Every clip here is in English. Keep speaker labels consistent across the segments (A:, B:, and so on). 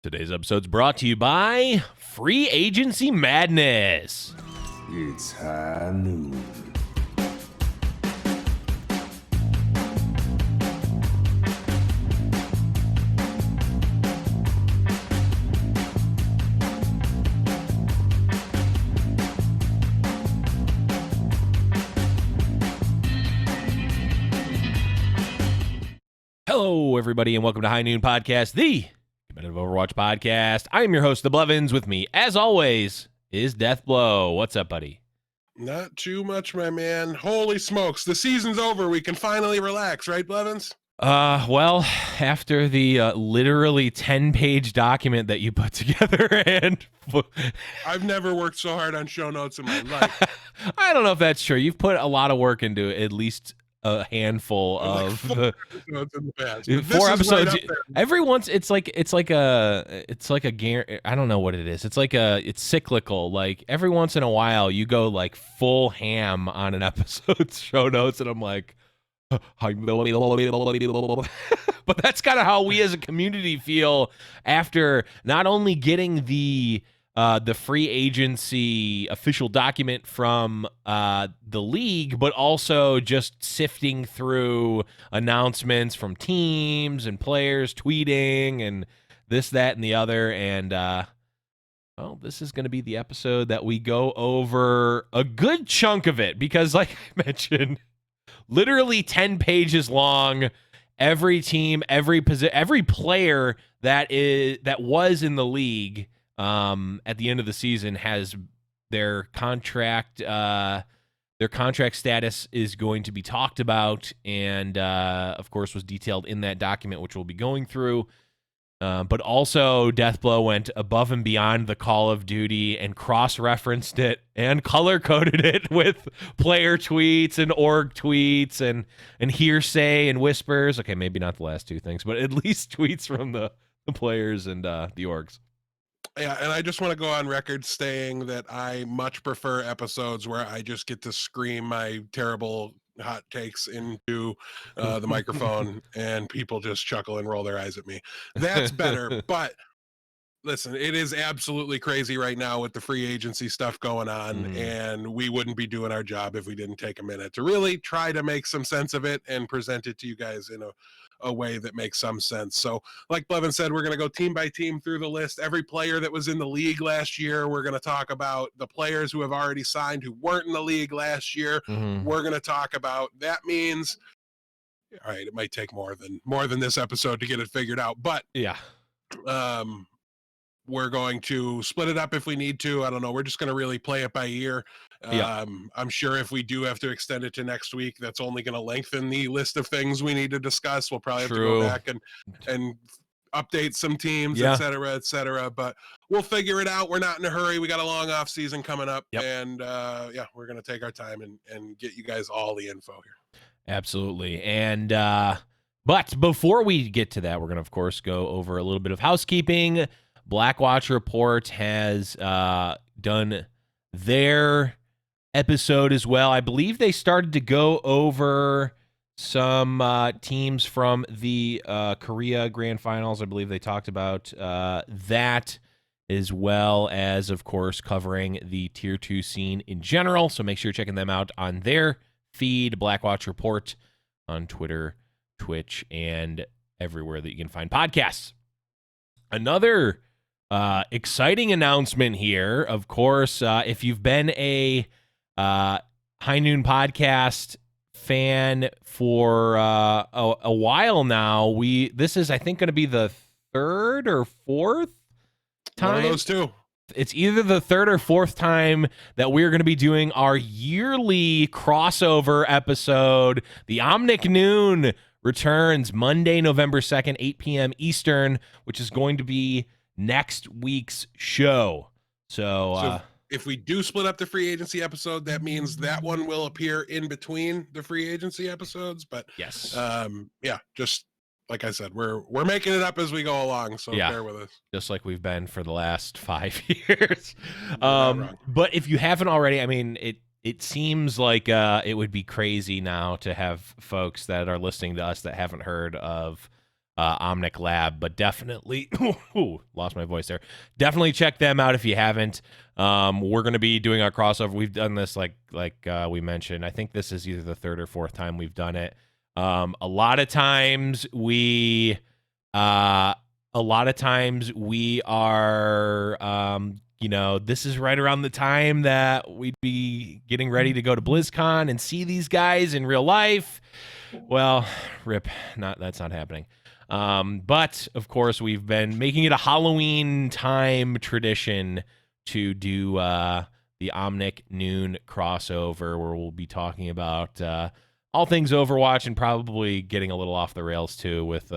A: Today's episode's brought to you by Free Agency Madness.
B: It's high noon.
A: Hello, everybody, and welcome to High Noon Podcast, the competitive Overwatch podcast. I am your host, The Blevins. With me, as always, is Deathblow. What's up, buddy?
C: Not too much, my man. Holy smokes, the season's over. We can finally relax, right, Blevins?
A: Well, after the literally 10-page document that you put together, and
C: I've never worked so hard on show notes in my life.
A: I don't know if that's true. You've put a lot of work into at least a handful of
C: four episodes in the past.
A: Four episodes every once. It's like a I don't know what it is. It's cyclical. Like every once in a while, you go like full ham on an episode's show notes, and I'm like, but that's kind of how we as a community feel after not only getting the free agency official document from the league, but also just sifting through announcements from teams and players tweeting and this, that, and the other. And well, this is going to be the episode that we go over a good chunk of it because, like I mentioned, literally 10 pages long. Every team, every player that was in the league at the end of the season has their contract status is going to be talked about, and of course was detailed in that document, which we'll be going through. But also Deathblow went above and beyond the Call of Duty and cross-referenced it and color-coded it with player tweets and org tweets and hearsay and whispers. Okay, maybe not the last two things, but at least tweets from the players and the orgs.
C: Yeah, and I just want to go on record saying that I much prefer episodes where I just get to scream my terrible hot takes into the microphone and people just chuckle and roll their eyes at me. That's better. But listen, it is absolutely crazy right now with the free agency stuff going on, and we wouldn't be doing our job if we didn't take a minute to really try to make some sense of it and present it to you guys in a way that makes some sense. So like Blevin said, we're going to go team by team through the list. Every player that was in the league last year, we're going to talk about the players who have already signed who weren't in the league last year. We're going to talk about that means, all right, it might take more than this episode to get it figured out, but
A: yeah.
C: We're going to split it up if we need to. I don't know. We're just going to really play it by ear. I'm sure if we do have to extend it to next week, that's only going to lengthen the list of things we need to discuss. We'll probably have to go back and update some teams, et cetera. But we'll figure it out. We're not in a hurry. We got a long off season coming up. And we're going to take our time and get you guys all the info here.
A: Absolutely. And but before we get to that, we're going to, of course, go over a little bit of housekeeping. Blackwatch Report has done their episode as well. I believe they started to go over some teams from the Korea Grand Finals. I believe they talked about that, as well as, of course, covering the Tier 2 scene in general. So make sure you're checking them out on their feed, Blackwatch Report, on Twitter, Twitch, and everywhere that you can find podcasts. Another exciting announcement here. Of course, if you've been a High Noon Podcast fan for a while now, this is, I think, going to be the third or fourth time.
C: One of those two.
A: It's either the third or fourth time that we're going to be doing our yearly crossover episode. The Omnic Noon returns Monday, November 2nd, 8 p.m. Eastern, which is going to be next week's show. So
C: if we do split up the free agency episode, that means that one will appear in between the free agency episodes. But
A: yes,
C: just like I said, we're making it up as we go along. So bear with us,
A: just like we've been for the last 5 years. But if you haven't already, I mean, it seems like it would be crazy now to have folks that are listening to us that haven't heard of Omnic Lab, but definitely lost my voice there. Definitely check them out if you haven't. We're going to be doing our crossover. We've done this like we mentioned. I think this is either the third or fourth time we've done it. A lot of times we are this is right around the time that we'd be getting ready to go to BlizzCon and see these guys in real life. Well, rip, that's not happening. But of course, we've been making it a Halloween time tradition to do the Omnic Noon crossover, where we'll be talking about all things Overwatch and probably getting a little off the rails too. With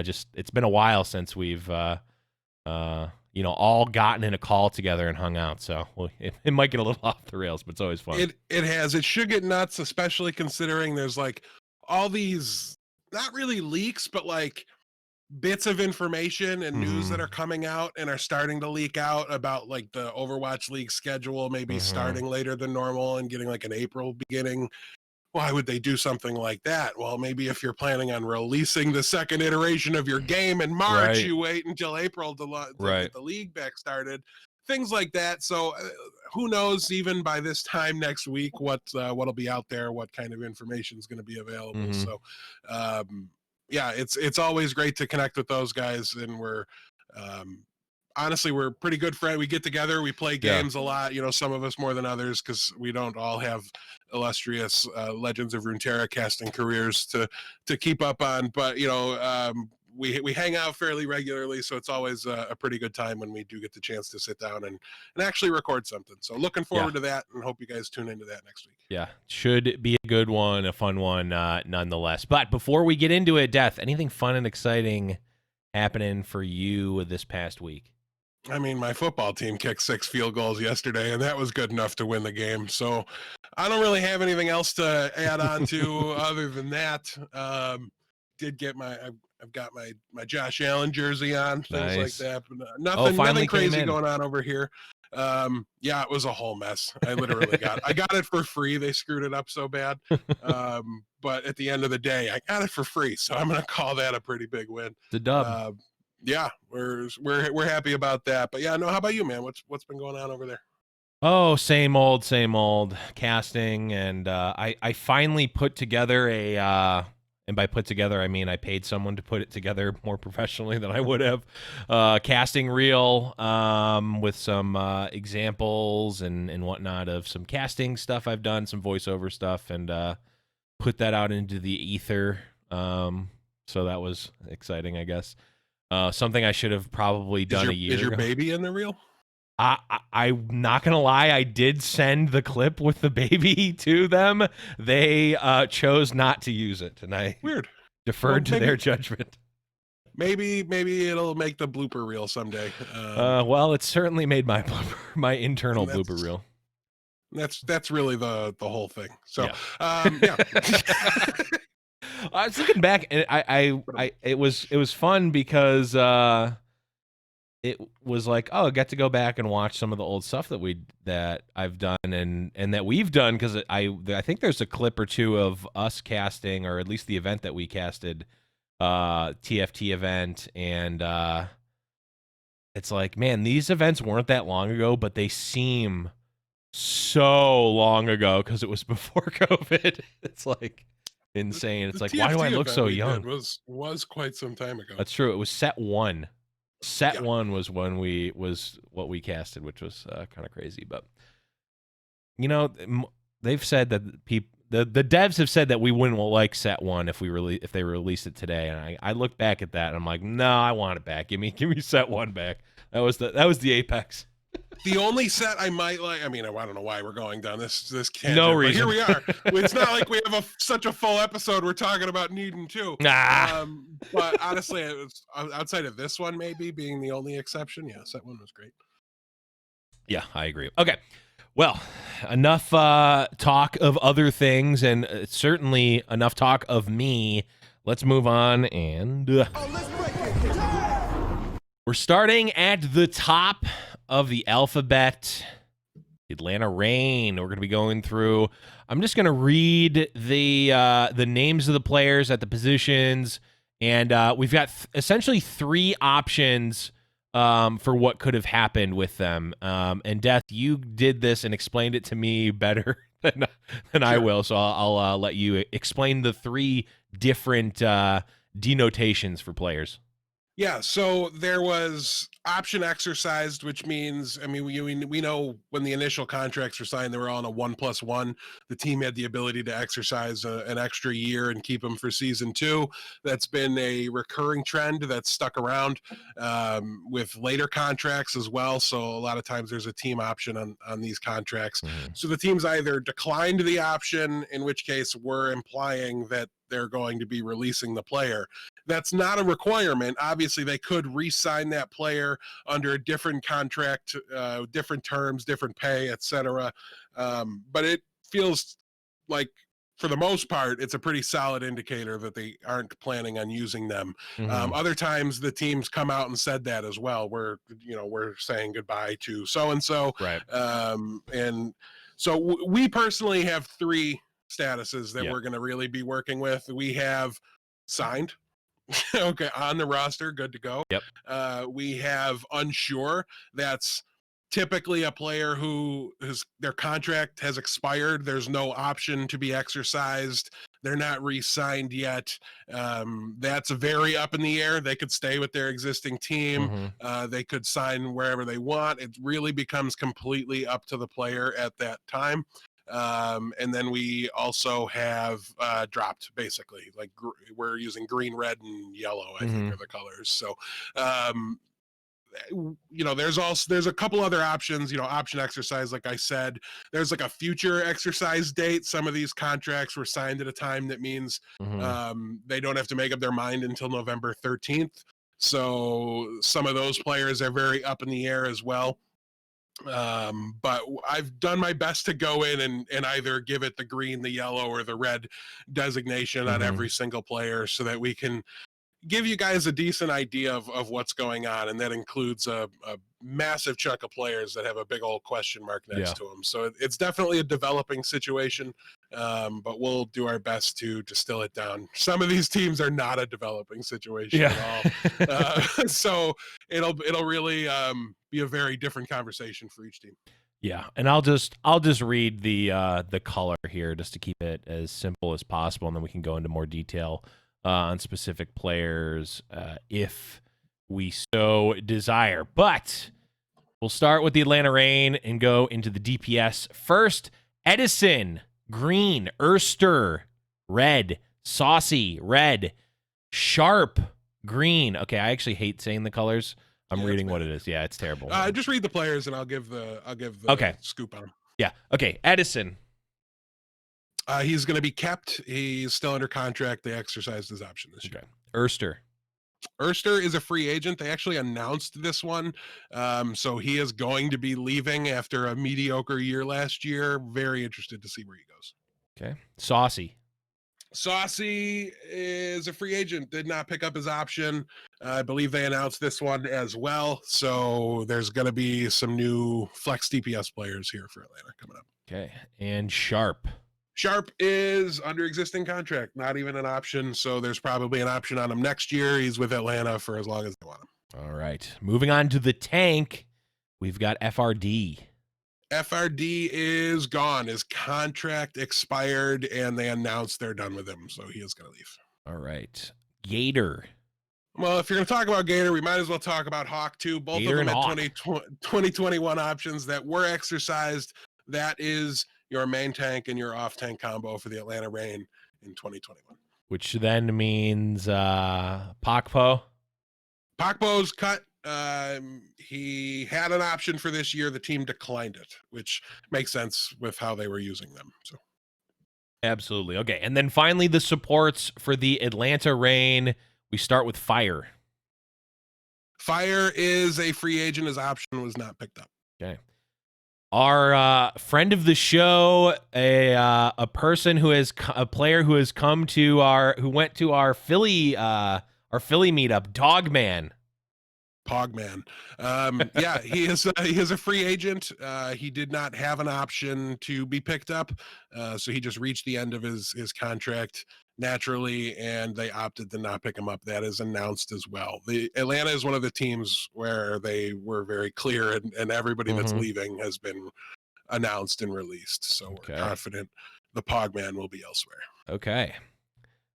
A: just it's been a while since we've all gotten in a call together and hung out. So it might get a little off the rails, but it's always fun.
C: It has. It should get nuts, especially considering there's like all these not really leaks, but like bits of information and news that are coming out and are starting to leak out about like the Overwatch League schedule, maybe starting later than normal and getting like an April beginning. Why would they do something like that? Well, maybe if you're planning on releasing the second iteration of your game in March, you wait until April to get the league back started. Things like that. So who knows, even by this time next week, what'll be out there, what kind of information is going to be available. So yeah, it's always great to connect with those guys, and we're honestly, we're pretty good friends. We get together, we play games a lot, some of us more than others, because we don't all have illustrious Legends of Runeterra casting careers to keep up on, but we hang out fairly regularly, so it's always a pretty good time when we do get the chance to sit down and actually record something. So looking forward to that, and hope you guys tune into that next week.
A: Yeah, should be a good one, a fun one nonetheless. But before we get into it, Death, anything fun and exciting happening for you this past week?
C: I mean, my football team kicked 6 field goals yesterday, and that was good enough to win the game. So I don't really have anything else to add on to other than that. Did get I've got my Josh Allen jersey on, things like that. But nothing crazy going on over here. Yeah, it was a whole mess. I literally I got it for free. They screwed it up so bad. But at the end of the day, I got it for free, so I'm gonna call that a pretty big win.
A: The dub.
C: Yeah, we're happy about that. But yeah, no, how about you, man? What's been going on over there?
A: Oh, same old casting, and I finally put together and by put together I mean I paid someone to put it together more professionally than I would have. Casting reel with some examples and whatnot of some casting stuff I've done, some voiceover stuff, and put that out into the ether. So that was exciting, I guess. Something I should have probably done a year ago.
C: Is your baby in the reel?
A: I'm not gonna lie, I did send the clip with the baby to them. They chose not to use it, and I deferred to their judgment.
C: Maybe it'll make the blooper reel someday.
A: Well, it certainly made my internal blooper reel.
C: That's really the whole thing. So
A: yeah. I was looking back, and it was fun because it was like, oh, I got to go back and watch some of the old stuff that I've done and that we've done, because I think there's a clip or two of us casting, or at least the event that we casted, TFT event, and it's like, man, these events weren't that long ago, but they seem so long ago because it was before COVID. It's like insane. It's like, why do I look so young?
C: Was quite some time ago.
A: That's true. It was set 1. Set 1 was when was what we casted, which was kind of crazy. But they've said that the devs have said that we wouldn't like set 1 if they released it today. And I look back at that and I'm like, no, I want it back. Give me set 1 back. That was the apex.
C: The only set I might like, I mean, I don't know why we're going down this tangent,
A: no reason.
C: But here we are. It's not like we have such a full episode. We're talking about needing two. But honestly, it was, outside of this one, maybe being the only exception, set 1 was great.
A: Yeah, I agree. Okay, well, enough talk of other things, and certainly enough talk of me. Let's move on, and
D: let's break it down.
A: We're starting at the top of the alphabet, Atlanta Reign. We're going to be going through. I'm just going to read the names of the players at the positions And we've got essentially 3 options for what could have happened with them. And Death, you did this and explained it to me better than I will. So I'll let you explain the 3 different denotations for players.
C: Yeah, so there was option exercised, which means, I mean, we know when the initial contracts were signed, they were all on a 1+1. The team had the ability to exercise an extra year and keep them for season 2. That's been a recurring trend that's stuck around with later contracts as well. So a lot of times there's a team option on these contracts. So the teams either declined the option, in which case we're implying that they're going to be releasing the player. That's not a requirement. Obviously, they could re-sign that player under a different contract, different terms, different pay, etc. But it feels like, for the most part, it's a pretty solid indicator that they aren't planning on using them. Other times, the teams come out and said that as well. We're saying goodbye to so and so,
A: right?
C: And so we personally have 3 statuses that we're going to really be working with. We have signed, okay, on the roster, good to go. We have unsure. That's typically a player who their contract has expired. There's no option to be exercised. They're not re-signed yet. That's very up in the air. They could stay with their existing team. They could sign wherever they want. It really becomes completely up to the player at that time. And then we also have dropped, basically, like we're using green, red, and yellow, I think are the colors. So there's a couple other options, option exercise, like I said. There's like a future exercise date. Some of these contracts were signed at a time that means they don't have to make up their mind until November 13th. So some of those players are very up in the air as well. But I've done my best to go in and either give it the green, the yellow, or the red designation on every single player, so that we can give you guys a decent idea of what's going on. And that includes a massive chunk of players that have a big old question mark next to them. So it's definitely a developing situation, but we'll do our best to distill it down. Some of these teams are not a developing situation at all. So it'll really be a very different conversation for each team.
A: Yeah, and I'll just read the color here just to keep it as simple as possible, and then we can go into more detail on specific players if we so desire. But we'll start with the Atlanta Reign and go into the DPS first. Edison, green. Erster, red. Saucy, red. Sharp, green. Okay, I actually hate saying the colors. I'm reading what it is. Yeah, it's terrible.
C: Just read the players and I'll give the scoop on them.
A: Yeah. Okay. Edison.
C: He's going to be kept. He's still under contract. They exercised his option this year.
A: Erster.
C: Erster is a free agent. They actually announced this one. So he is going to be leaving after a mediocre year last year. Very interested to see where he goes.
A: Okay. Saucy.
C: Saucy is a free agent. Did not pick up his option. I believe they announced this one as well. So there's going to be some new flex DPS players here for Atlanta coming up.
A: Okay. And Sharp.
C: Sharp is under existing contract, not even an option. So there's probably an option on him next year. He's with Atlanta for as long as they want him.
A: All right. Moving on to the tank, we've got FRD.
C: FRD is gone. His contract expired, and they announced they're done with him. So he is going to leave.
A: All right. Gator.
C: Well, if you're going to talk about Gator, we might as well talk about Hawk, too. Both
A: Gator
C: of them
A: and
C: had 2021 options that were exercised. That is your main tank and your off-tank combo for the Atlanta Reign in 2021.
A: Which then means Pakpo.
C: Pakpo's cut. He had an option for this year. The team declined it, which makes sense with how they were using them. So,
A: absolutely. Okay, and then finally the supports for the Atlanta Reign. We start with Fire.
C: Fire is a free agent. His option was not picked up.
A: Okay. Our friend of the show, a person who has a player who has come to who went to our Philly meetup, Dogman.
C: Pogman. Yeah, he is a free agent. He did not have an option to be picked up, so he just reached the end of his contract naturally, and they opted to not pick him up. That is announced as well. The Atlanta is one of the teams where they were very clear, and everybody that's leaving has been announced and released. So we're confident the Pogman will be elsewhere.
A: Okay.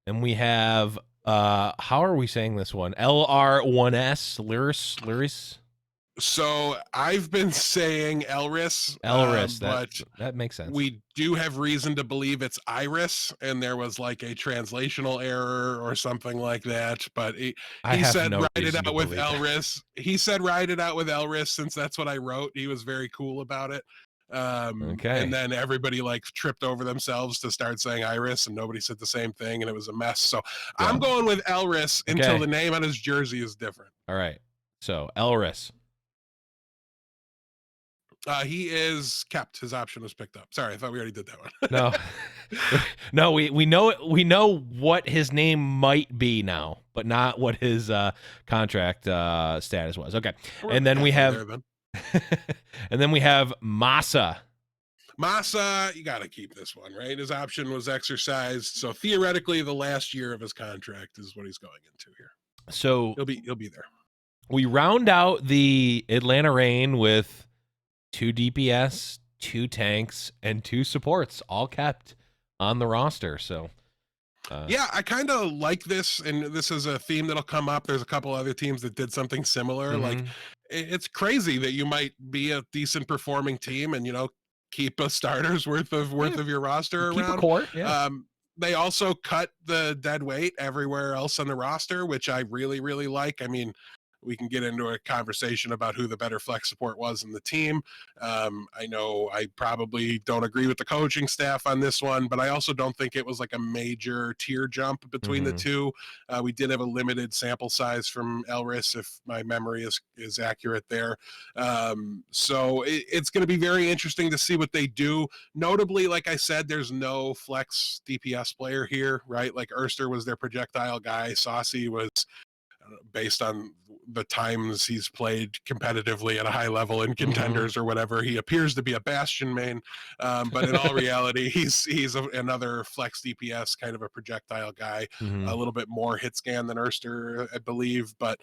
A: And we have how are we saying this one? LR1S, Lyris.
C: So I've been saying Elris,
A: but that makes sense.
C: We do have reason to believe it's Iris, and there was like a translational error or something like that. But he said write it out with Elris. He said write it out with Elris since that's what I wrote. He was very cool about it. And then everybody like tripped over themselves to start saying Iris, and nobody said the same thing, and it was a mess. So I'm going with Elris until the name on his jersey is different.
A: All right. So Elris.
C: He is kept. His option was picked up. Sorry, I thought we already did that one.
A: No, we know what his name might be now, but not what his contract status was. Okay, and then we have. And then we have Massa.
C: Massa, you got to keep this one, right? His option was exercised, so theoretically, the last year of his contract is what he's going into here.
A: So
C: he'll be there.
A: We round out the Atlanta Reign with 2 DPS, 2 tanks, and 2 supports, all kept on the roster. So.
C: Yeah, I kind of like this, and this is a theme that'll come up. There's a couple other teams that did something similar. Like, it's crazy that you might be a decent performing team and keep a starter's worth of your roster
A: keep
C: around.
A: A court,
C: they also cut the dead weight everywhere else on the roster, which I really, really like. I mean, we can get into a conversation about who the better flex support was in the team. I know I probably don't agree with the coaching staff on this one, but I also don't think it was like a major tier jump between the two. We did have a limited sample size from Elris, if my memory is accurate there. So it's going to be very interesting to see what they do. Notably, like I said, there's no flex DPS player here, right? Like Erster was their projectile guy. Saucy was based on the times he's played competitively at a high level in contenders or whatever, he appears to be a Bastion main, but in all reality he's another flex DPS kind of a projectile guy, a little bit more hit scan than Erster, I believe, but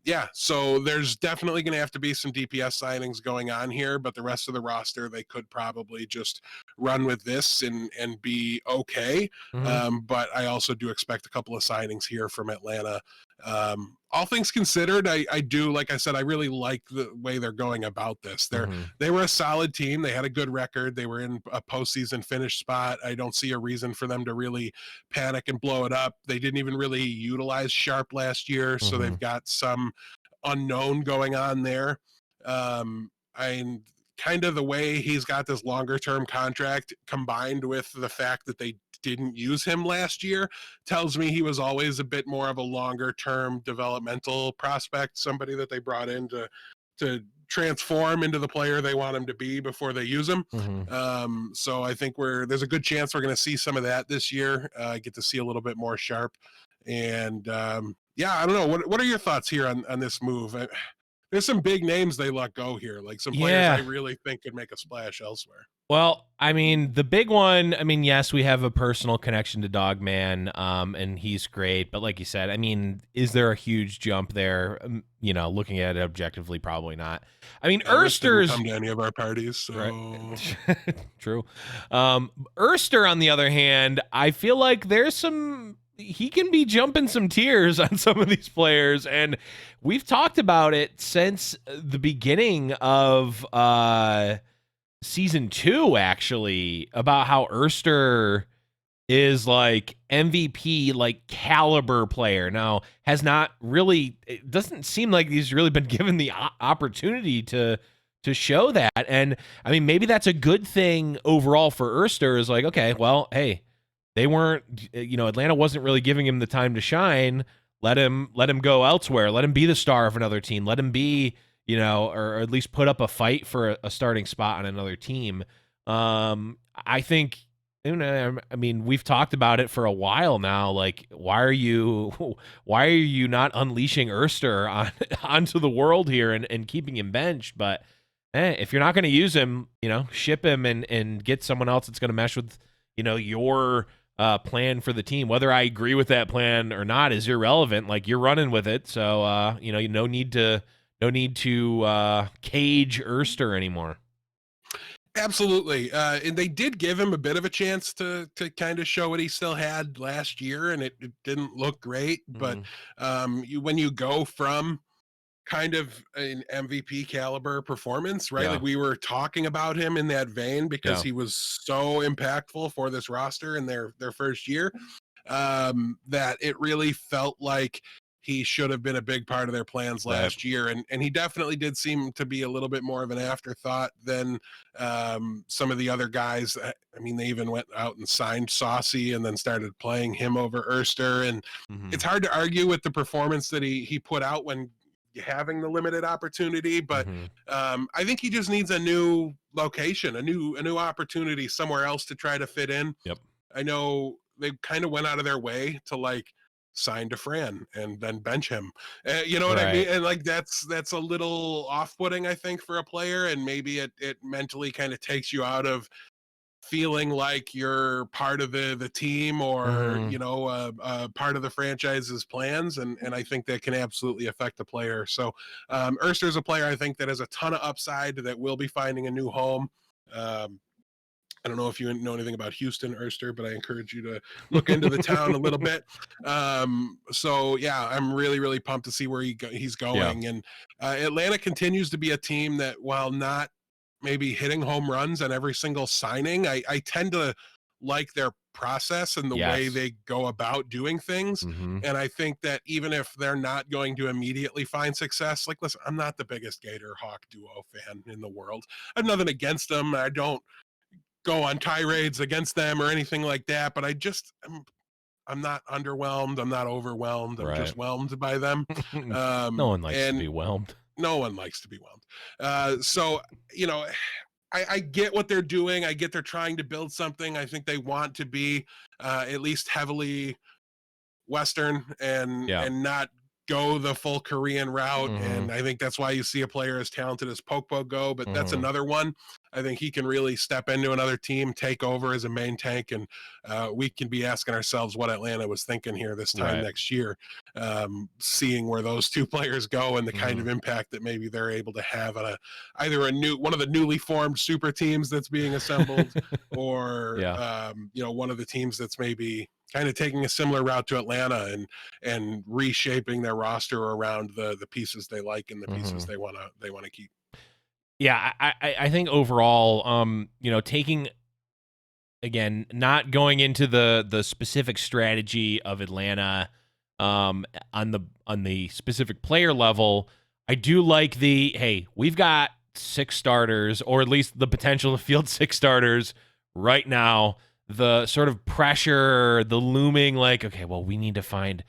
C: yeah, so there's definitely going to have to be some DPS signings going on here, but the rest of the roster they could probably just run with this and be okay. But I also do expect a couple of signings here from Atlanta. All things considered, I do, like I said, I really like the way they're going about this. They were a solid team. They had a good record. They were in a postseason finish spot. I don't see a reason for them to really panic and blow it up. They didn't even really utilize Sharp last year, so they've got some unknown going on there. And kind of the way he's got this longer term contract combined with the fact that they didn't use him last year tells me he was always a bit more of a longer term developmental prospect, somebody that they brought in to transform into the player they want him to be before they use him. So I think there's a good chance we're going to see some of that this year. Get to see a little bit more Sharp. And yeah, I don't know. What are your thoughts here on this move? There's some big names they let go here, like some players I really think could make a splash elsewhere.
A: Well, I mean, the big one, I mean, yes, we have a personal connection to Dogman, and he's great. But like you said, I mean, is there a huge jump there? Looking at it objectively, probably not. I mean, Erster's
C: come to any of our parties, so
A: right. True. Erster, on the other hand, I feel like he can be jumping some tiers on some of these players, and we've talked about it since the beginning of season 2, actually, about how Erster is like MVP, like caliber player. Now, it doesn't seem like he's really been given the opportunity to show that. And I mean, maybe that's a good thing overall for Erster, is like, okay, well, hey, they weren't, Atlanta wasn't really giving him the time to shine. Let him go elsewhere. Let him be the star of another team. Let him be, or at least put up a fight for a starting spot on another team. I think I mean, we've talked about it for a while now. Like, why are you not unleashing Erster onto the world here and keeping him benched? But if you're not going to use him, ship him and get someone else that's going to mesh with, your plan for the team. Whether I agree with that plan or not is irrelevant. Like, you're running with it, so no need to cage Erster anymore.
C: Absolutely. And they did give him a bit of a chance to kind of show what he still had last year, and it didn't look great. But when you go from kind of an MVP caliber performance, right?
A: Yeah.
C: Like, we were talking about him in that vein because he was so impactful for this roster in their first year, that it really felt like he should have been a big part of their plans last year. And he definitely did seem to be a little bit more of an afterthought than some of the other guys. I mean, they even went out and signed Saucy and then started playing him over Erster. And it's hard to argue with the performance that he put out when having the limited opportunity. But I think he just needs a new location, a new opportunity somewhere else to try to fit in.
A: Yep.
C: I know they kind of went out of their way to sign DeFran and then bench him. You know what I mean? And that's a little off-putting, I think, for a player, and maybe it mentally kind of takes you out of feeling like you're part of the team or part of the franchise's plans, and I think that can absolutely affect the player. So Erster's a player I think that has a ton of upside, that will be finding a new home. I don't know if you know anything about Houston, Erster, but I encourage you to look into the town a little bit. So yeah, I'm really, really pumped to see where he's going. And Atlanta continues to be a team that, while not maybe hitting home runs on every single signing, I tend to like their process and the way they go about doing things. And I think that even if they're not going to immediately find success, like, listen, I'm not the biggest Gator Hawk duo fan in the world. I have nothing against them. I don't go on tirades against them or anything like that, but I'm not underwhelmed. I'm not overwhelmed. I'm just whelmed by them.
A: No one likes to be whelmed.
C: No one likes to be whelmed. So, I get what they're doing. I get they're trying to build something. I think they want to be at least heavily Western and not go the full Korean route. And I think that's why you see a player as talented as Pokpo go, but that's another one. I think he can really step into another team, take over as a main tank, and we can be asking ourselves what Atlanta was thinking here this time next year, seeing where those two players go and the kind of impact that maybe they're able to have on either one of the newly formed super teams that's being assembled, or one of the teams that's maybe kind of taking a similar route to Atlanta and reshaping their roster around the pieces they like and the pieces they want to keep.
A: Yeah, I think overall, taking, again, not going into the specific strategy of Atlanta on the specific player level, I do like hey, we've got 6 starters, or at least the potential to field 6 starters right now. The sort of pressure, the looming, like, okay, well, we need to find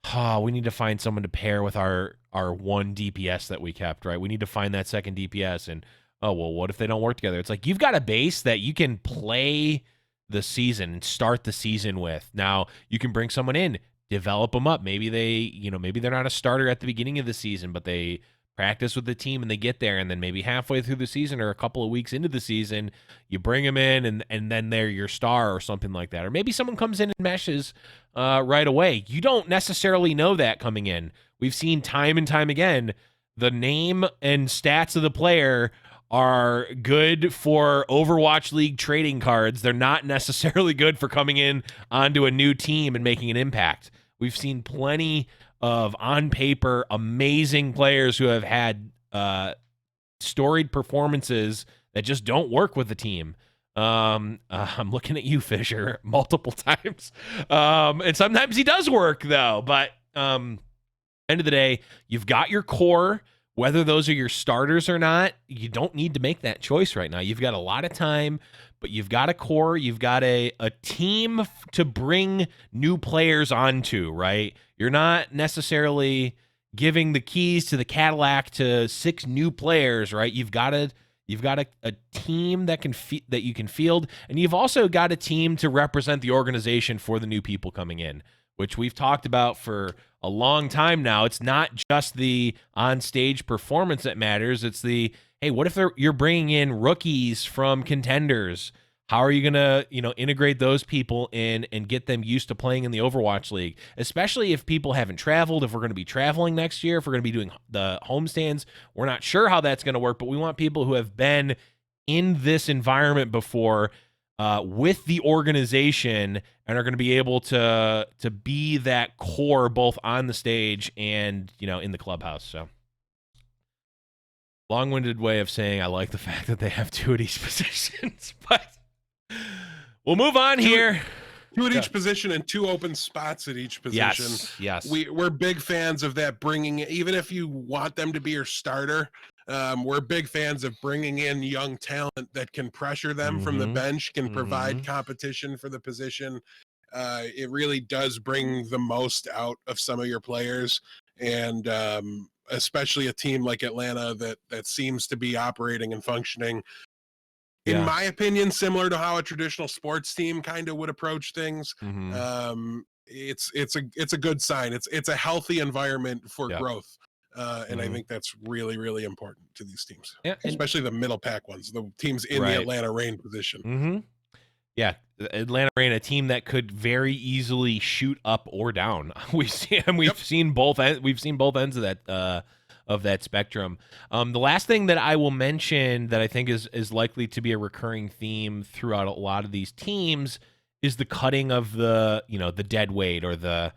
A: someone to pair with our one DPS that we kept, right? We need to find that second DPS, and what if they don't work together? It's like, you've got a base that you can play the season and start the season with. Now you can bring someone in, develop them up. Maybe maybe they're not a starter at the beginning of the season, but they practice with the team and they get there, and then maybe halfway through the season or a couple of weeks into the season, you bring them in and then they're your star or something like that. Or maybe someone comes in and meshes right away. You don't necessarily know that coming in. We've seen time and time again, the name and stats of the player are good for Overwatch League trading cards. They're not necessarily good for coming in onto a new team and making an impact. We've seen plenty of, on paper, amazing players who have had storied performances that just don't work with the team. I'm looking at you, Fisher, multiple times. And sometimes he does work, though. But end of the day, you've got your core. Whether those are your starters or not, you don't need to make that choice right now. You've got a lot of time, but you've got a core. You've got a team to bring new players onto, right? You're not necessarily giving the keys to the Cadillac to 6 new players, right? You've got to You've got a team that that you can field, and you've also got a team to represent the organization for the new people coming in, which we've talked about for a long time now. It's not just the on-stage performance that matters. It's the, hey, what if you're bringing in rookies from contenders? How are you going to, integrate those people in and get them used to playing in the Overwatch League, especially if people haven't traveled, if we're going to be traveling next year, if we're going to be doing the homestands. We're not sure how that's going to work, but we want people who have been in this environment before with the organization and are going to be able to be that core both on the stage and, in the clubhouse. So long-winded way of saying I like the fact that they have 2 at each positions, but we'll move on here.
C: 2 at each position and 2 open spots at each position.
A: Yes.
C: We're big fans of that, bringing, even if you want them to be your starter, we're big fans of bringing in young talent that can pressure them from the bench, can provide competition for the position. It really does bring the most out of some of your players, and especially a team like Atlanta that seems to be operating and functioning, in my opinion, similar to how a traditional sports team kind of would approach things. It's a good sign. It's a healthy environment for growth. And I think that's really, really important to these teams, especially the middle pack ones, the teams in the Atlanta Reign position.
A: Yeah, Atlanta Reign, a team that could very easily shoot up or down. We've seen both ends of that spectrum. The last thing that I will mention that I think is likely to be a recurring theme throughout a lot of these teams is the cutting of the dead weight, or the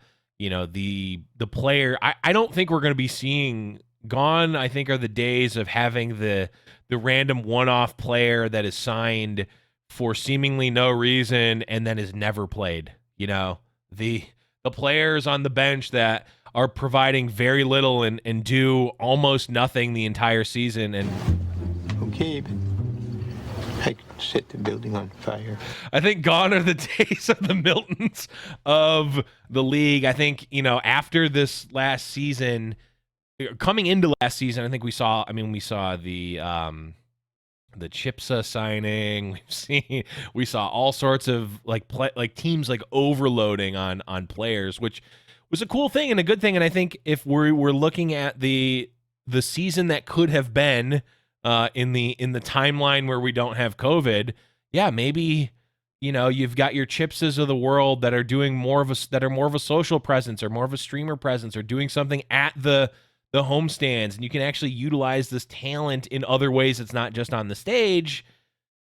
A: player. I don't think we're going to be seeing, gone, I think, are the days of having the random one-off player that is signed for seemingly no reason and then is never played. The players on the bench that are providing very little and do almost nothing the entire season. And
E: okay, but I could set the building on fire.
A: I think gone are the days of the Miltons of the league. I think, after this last season, coming into last season, I think we saw the Chipsa signing. We saw all sorts of teams overloading on players, which was a cool thing and a good thing. And I think if we're looking at the season that could have been in the timeline where we don't have COVID, maybe you've got your Chipses of the world that are doing more of a social presence or more of a streamer presence or doing something at the homestands, and you can actually utilize this talent in other ways. It's not just on the stage.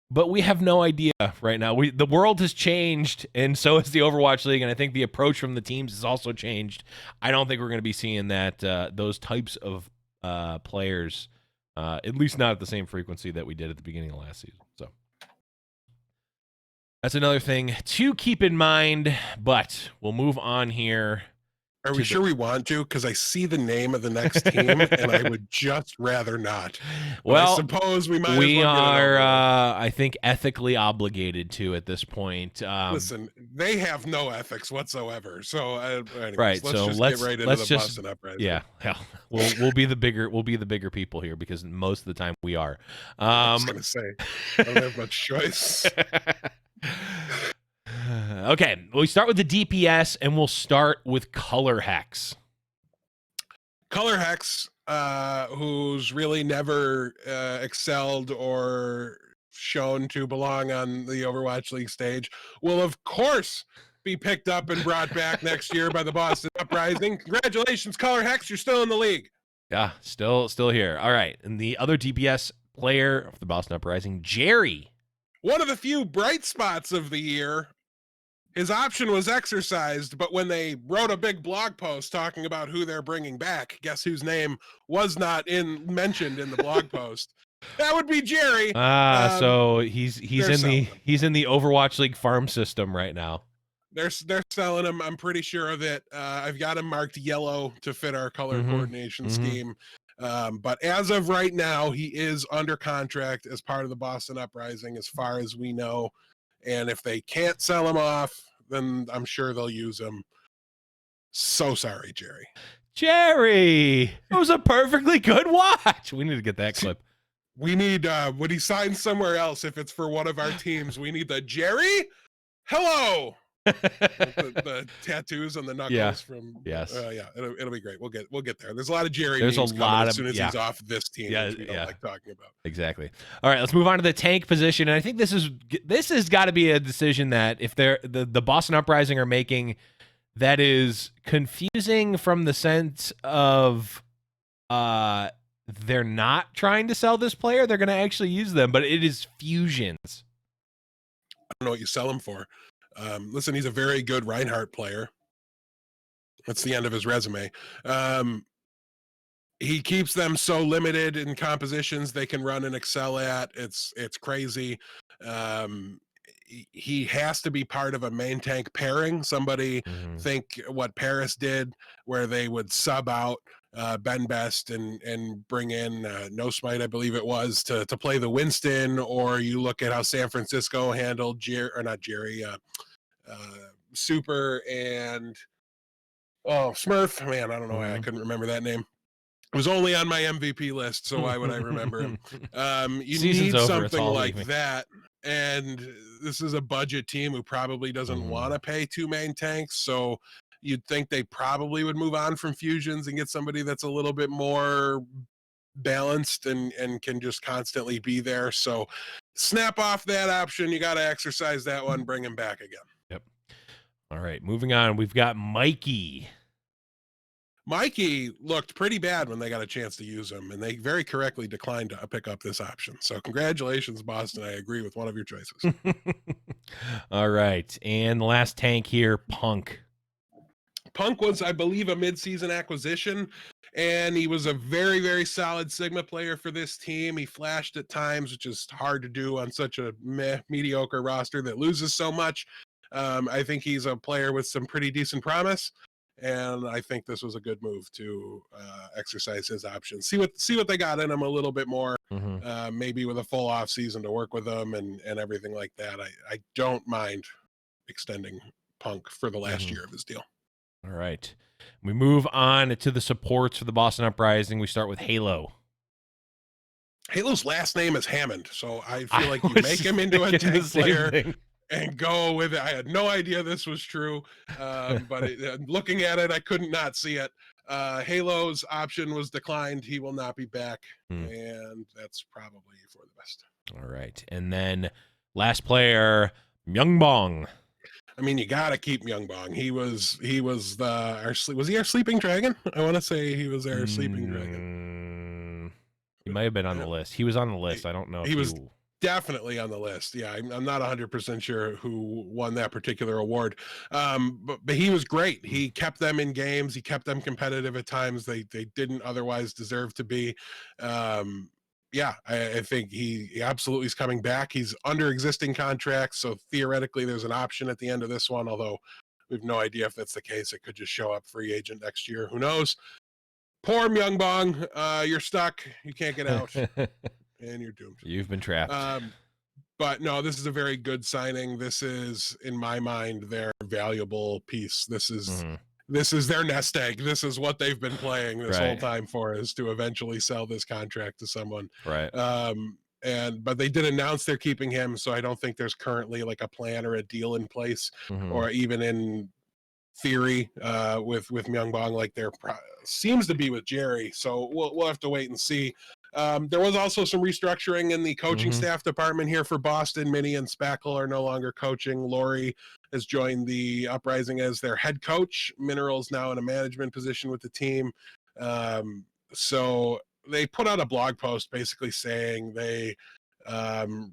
A: But we have no idea right now. The world has changed, and so has the Overwatch League, and I think the approach from the teams has also changed. I don't think we're going to be seeing that those types of players, at least not at the same frequency that we did at the beginning of last season. So that's another thing to keep in mind, but we'll move on here.
C: Are we sure we want to? Because I see the name of the next team, and I would just rather not. Well, I suppose we might.
A: We are, I think, ethically obligated to at this point.
C: Listen, they have no ethics whatsoever. So, anyways,
A: right.
C: Let's get right into the Boston Uprising.
A: Yeah, hell, we'll be the bigger people here, because most of the time we are.
C: I was gonna say, I don't have much choice.
A: Okay, we start with the DPS, and we'll start with Color Hex.
C: Color Hex, who's really never excelled or shown to belong on the Overwatch League stage, will of course be picked up and brought back next year by the Boston Uprising. Congratulations, Color Hex, you're still in the league.
A: Yeah, still here. All right, and the other DPS player of the Boston Uprising, Jerry.
C: One of the few bright spots of the year. His option was exercised, but when they wrote a big blog post talking about who they're bringing back, guess whose name was not mentioned in the blog post? That would be Jerry.
A: So he's in the Overwatch League farm system right now.
C: They're selling him. I'm pretty sure of it. I've got him marked yellow to fit our color coordination scheme. But as of right now, he is under contract as part of the Boston Uprising, as far as we know. And if they can't sell him off, then I'm sure they'll use him. So sorry, Jerry.
A: Jerry! It was a perfectly good watch. We need to get that clip.
C: We need when he signs somewhere else, if it's for one of our teams, we need the Jerry. Hello. The tattoos on the knuckles
A: Yeah.
C: from
A: Yes.
C: yeah, it'll be great. We'll get there. There's a lot of Jerry
A: There's a
C: memes coming
A: lot
C: as
A: of-
C: soon as
A: yeah.
C: he's off this team,
A: Yeah,
C: which we don't
A: yeah.
C: like talking about.
A: Exactly. All right, let's move on to the tank position. And I think this has got to be a decision that if the Boston Uprising are making, that is confusing from the sense of they're not trying to sell this player. They're going to actually use them, but it is fusions.
C: I don't know what you sell him for. Listen, he's a very good Reinhardt player. That's the end of his resume. He keeps them so limited in compositions they can run and excel at. It's crazy. He has to be part of a main tank pairing. Somebody think what Paris did, where they would sub out Ben Best and bring in No Smite, I believe it was, to play the Winston. Or you look at how San Francisco handled Super and Smurf. Man, I don't know why I couldn't remember that name. It was only on my MVP list, so why would I remember him? You
A: Season's
C: need
A: over, it's
C: something
A: all
C: like
A: leaving.
C: that. And this is a budget team who probably doesn't want to pay 2 main tanks. So you'd think they probably would move on from fusions and get somebody that's a little bit more balanced and can just constantly be there. So snap off that option. You got to exercise that one, bring him back again.
A: Yep. All right, moving on. We've got Mikey.
C: Mikey looked pretty bad when they got a chance to use him, and they very correctly declined to pick up this option. So congratulations, Boston. I agree with one of your choices.
A: All right, and the last tank here, Punk.
C: Punk was, I believe, a midseason acquisition, and he was a very, very solid Sigma player for this team. He flashed at times, which is hard to do on such a mediocre roster that loses so much. I think he's a player with some pretty decent promise. And I think this was a good move to exercise his options. See what they got in him a little bit more, maybe with a full off season to work with them and everything like that. I don't mind extending Punk for the last year of his deal.
A: All right. We move on to the supports for the Boston Uprising. We start with Halo.
C: Halo's last name is Hammond, so I feel like you make him into a tank player and go with it. I had no idea this was true, but looking at it, I couldn't not see it. Halo's option was declined. He will not be back, and that's probably for the best.
A: All right. And then last player, Myungbong.
C: I mean, you got to keep Myungbong. He was was he our sleeping dragon? I want to say he was our sleeping dragon.
A: He might have been on the list. He was on the list. I don't know.
C: He was definitely on the list. Yeah, I'm not 100% sure who won that particular award, but he was great. He kept them in games. He kept them competitive at times they didn't otherwise deserve to be. Yeah, I think he absolutely is coming back. He's under existing contracts, so theoretically there's an option at the end of this one, although we have no idea if that's the case. It could just show up free agent next year. Who knows? Poor Myungbong, you're stuck. You can't get out. And you're doomed.
A: You've been trapped.
C: But no, this is a very good signing. This is, in my mind, their valuable piece. This is their nest egg. This is what they've been playing this whole time for, is to eventually sell this contract to someone.
A: Right.
C: But they did announce they're keeping him, so I don't think there's currently like a plan or a deal in place, or even in theory with Myungbong like there seems to be with Jerry. So we'll have to wait and see. There was also some restructuring in the coaching staff department here for Boston. Minnie and Spackle are no longer coaching. Lori has joined the Uprising as their head coach. Mineral's now in a management position with the team. So they put out a blog post basically saying they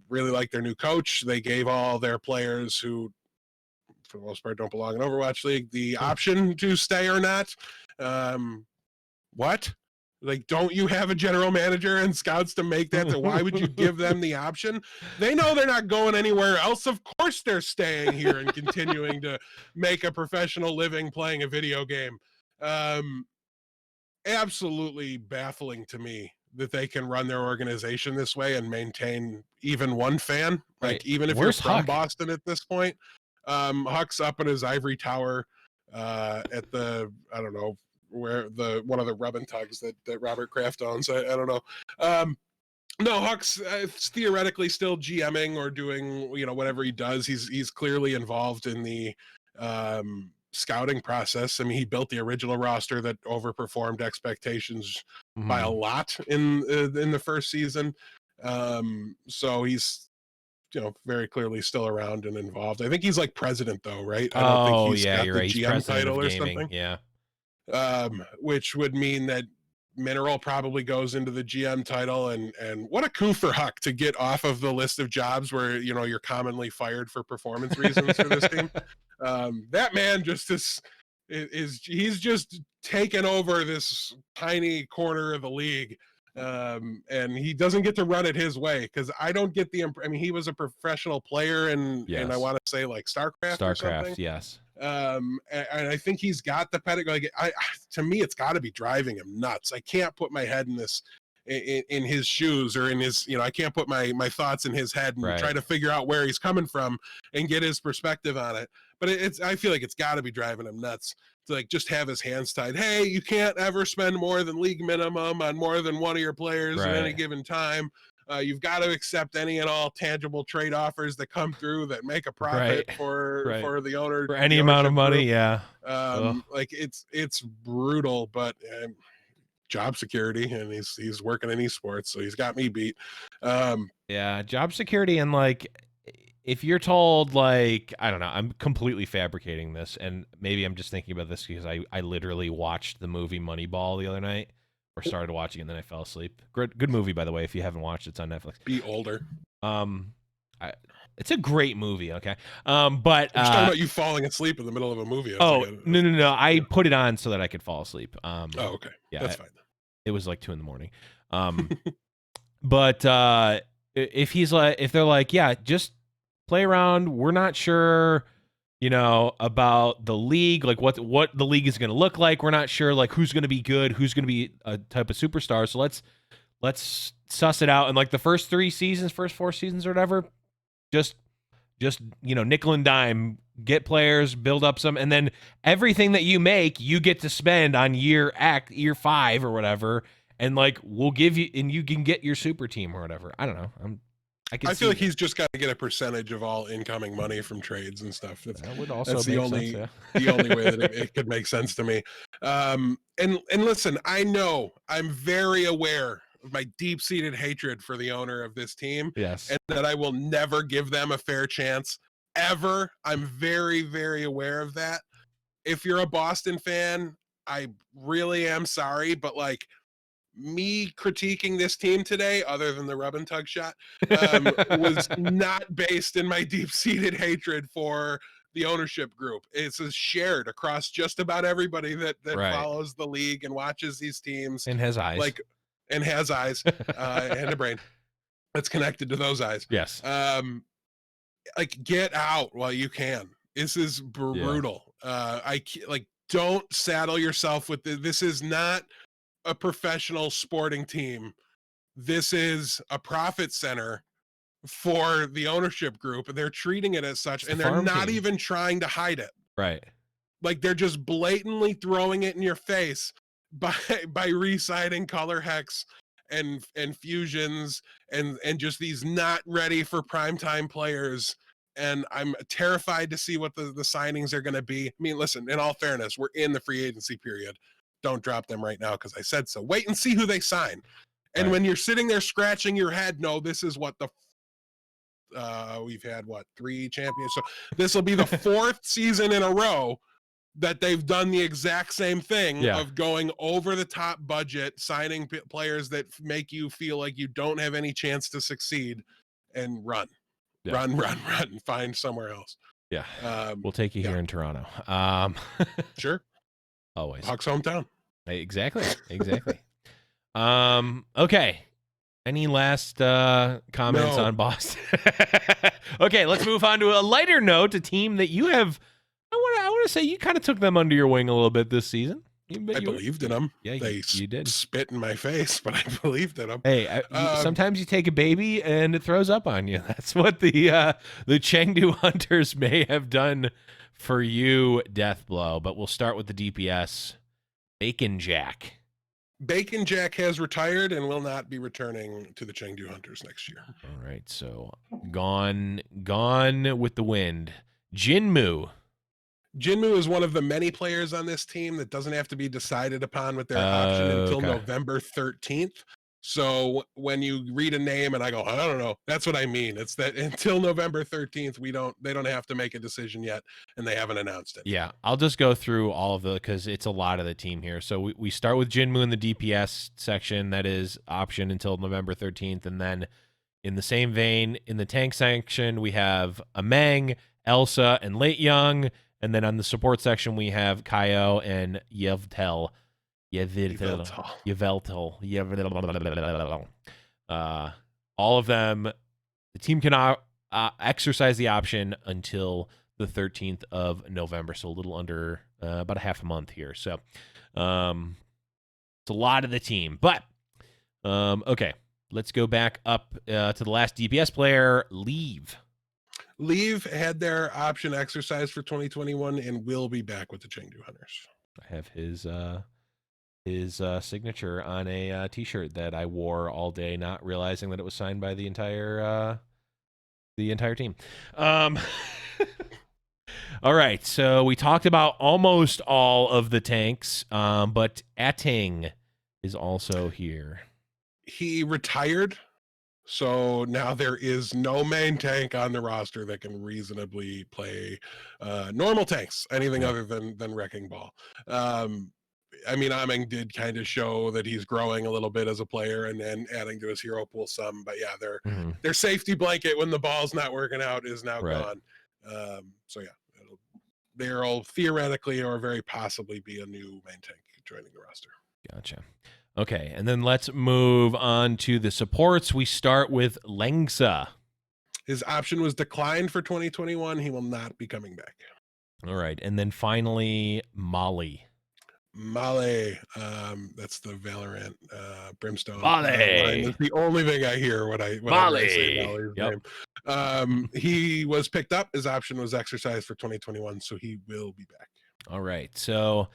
C: really like their new coach. They gave all their players who, for the most part, don't belong in Overwatch League the option to stay or not. What? Like, don't you have a general manager and scouts to make that? So why would you give them the option? They know they're not going anywhere else. Of course they're staying here and continuing to make a professional living playing a video game. Absolutely baffling to me that they can run their organization this way and maintain even one fan. Like, even if
A: Where's
C: you're from
A: Huck?
C: Boston at this point. Huck's up in his ivory tower at the, I don't know, where one of the rub and tugs that Robert Kraft owns. I don't know. No, Huck's theoretically still GMing or doing, whatever he does. He's clearly involved in the scouting process. I mean, he built the original roster that overperformed expectations by a lot in the first season. So he's very clearly still around and involved. I think he's like president though, right? I don't think he's got
A: you're
C: the
A: right. He's
C: GM
A: president
C: title
A: of
C: or
A: gaming.
C: something.
A: Yeah.
C: Which would mean that Mineral probably goes into the GM title, and what a coup for Huck to get off of the list of jobs where you're commonly fired for performance reasons for this team. That man just he's just taken over this tiny corner of the league, and he doesn't get to run it his way because I don't get the. I mean, he was a professional player and I want to say like StarCraft or something.
A: Yes.
C: And I think he's got the pedigree. Like, to me, it's got to be driving him nuts. I can't put my head in this, in his shoes, or in his, I can't put my thoughts in his head and try to figure out where he's coming from and get his perspective on it. But I feel like it's got to be driving him nuts to like just have his hands tied. Hey, you can't ever spend more than league minimum on more than one of your players at any given time. You've got to accept any and all tangible trade offers that come through that make a profit for the owner
A: for any amount of money.
C: Group. Like it's brutal, but job security, and he's working in esports, so he's got me beat.
A: Job security, and like if you're told, like, I don't know, I'm completely fabricating this, and maybe I'm just thinking about this because I literally watched the movie Moneyball the other night. Or started watching it and then I fell asleep. Good movie, by the way. If you haven't watched it, it's on Netflix.
C: Be older.
A: It's a great movie. Okay. But
C: I'm just talking about you falling asleep in the middle of a movie.
A: No. I put it on so that I could fall asleep.
C: Okay. Yeah, that's fine.
A: It was like 2 a.m. But if they're like, yeah, just play around. We're not sure. About the league, like what the league is going to look like. We're not sure like who's going to be good, who's going to be a type of superstar. So let's suss it out. And like the first 4 seasons or whatever, just nickel and dime, get players, build up some, and then everything that you make, you get to spend on year 5 or whatever. And like we'll give you, and you can get your super team or whatever. I don't know. I feel
C: like he's just got to get a percentage of all incoming money from trades and stuff.
A: That would also
C: that's
A: make
C: the only
A: sense,
C: the only way that it could make sense to me. And listen, I know I'm very aware of my deep-seated hatred for the owner of this team.
A: Yes,
C: and that I will never give them a fair chance ever. I'm very, very aware of that. If you're a Boston fan, I really am sorry, but like, me critiquing this team today, other than the rub and tug shot, was not based in my deep-seated hatred for the ownership group. It's shared across just about everybody that follows the league and watches these teams
A: and has eyes,
C: and a brain that's connected to those eyes.
A: Yes.
C: Like, get out while you can. This is brutal. Don't saddle yourself with this is not a professional sporting team. This is a profit center for the ownership group, and they're treating it as such, and they're not even trying to hide it.
A: Right.
C: Like, they're just blatantly throwing it in your face by re-signing color hex and fusions and just these not ready for primetime players. And I'm terrified to see what the signings are going to be. I mean, listen, in all fairness, we're in the free agency period. Don't drop them right now because I said so. Wait and see who they sign. And when you're sitting there scratching your head, no, this is what we've had 3 champions. So this will be the 4th season in a row that they've done the exact same thing of going over the top budget, signing players that make you feel like you don't have any chance to succeed, and run, find somewhere else.
A: Yeah. We'll take you here in Toronto.
C: Sure.
A: Always.
C: Hawks hometown.
A: Exactly. Okay. Any last comments on Boston? Okay, let's move on to a lighter note, a team that you have, I want to say you kind of took them under your wing a little bit this season.
C: I believed in them.
A: Yeah,
C: they
A: you did.
C: Spit in my face, but I believed in them.
A: Hey, sometimes you take a baby and it throws up on you. That's what the Chengdu Hunters may have done for you, Deathblow. But we'll start with the DPS, Bacon Jack.
C: Bacon Jack has retired and will not be returning to the Chengdu Hunters next year.
A: All right, so gone with the wind. Jinmu.
C: Jinmu is one of the many players on this team that doesn't have to be decided upon with their option until
A: Okay.
C: November 13th. So when you read a name and I go, I don't know, that's what I mean. It's that until November 13th, they don't have to make a decision yet, and they haven't announced it.
A: Yeah, I'll just go through all of the, because it's a lot of the team here. So we start with Jinmu in the DPS section, that is option until November 13th. And then in the same vein, in the tank section, we have Ameng, Elsa, and Late Young. And then on the support section, we have Kaio and Yveltal. All of them, the team can exercise the option until the 13th of November, so a little under about a half a month here. So it's a lot of the team. But, okay, let's go back up to the last DPS player, Leave.
C: Leave had their option exercised for 2021 and will be back with the Chengdu Hunters.
A: I have his signature on a T-shirt that I wore all day, not realizing that it was signed by the entire team. All right, so we talked about almost all of the tanks, but Atting is also here.
C: He retired, so now there is no main tank on the roster that can reasonably play normal tanks, anything other than Wrecking Ball. I mean, Ameng did kind of show that he's growing a little bit as a player and then adding to his hero pool some, but yeah, their safety blanket when the ball's not working out is now gone. So yeah, there'll theoretically or very possibly be a new main tank joining the roster.
A: Gotcha. Okay, and then let's move on to the supports. We start with Lengsa.
C: His option was declined for 2021. He will not be coming back.
A: All right, and then finally, Molly.
C: Male, that's the Valorant Brimstone.
A: Male.
C: It's the only thing I hear when I say Male's name. He was picked up. His option was exercised for 2021, so he will be back.
A: All right, so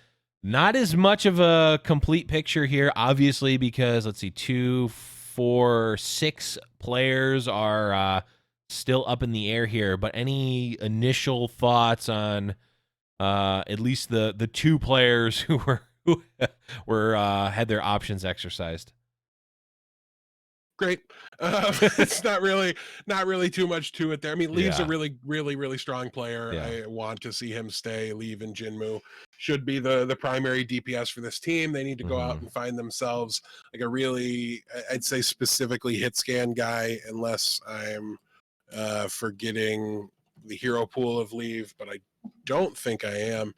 A: not as much of a complete picture here, obviously, because let's see, 2, 4, 6 players are still up in the air here. But any initial thoughts on at least the 2 players who were had their options exercised?
C: Great. It's not really too much to it there. I mean, Leave's a really strong player.
A: Yeah.
C: I want to see him stay. Leave and Jinmu should be the primary DPS for this team. They need to go out and find themselves like a really, I'd say specifically hit scan guy, unless I'm forgetting the hero pool of Leave, but I don't think I am.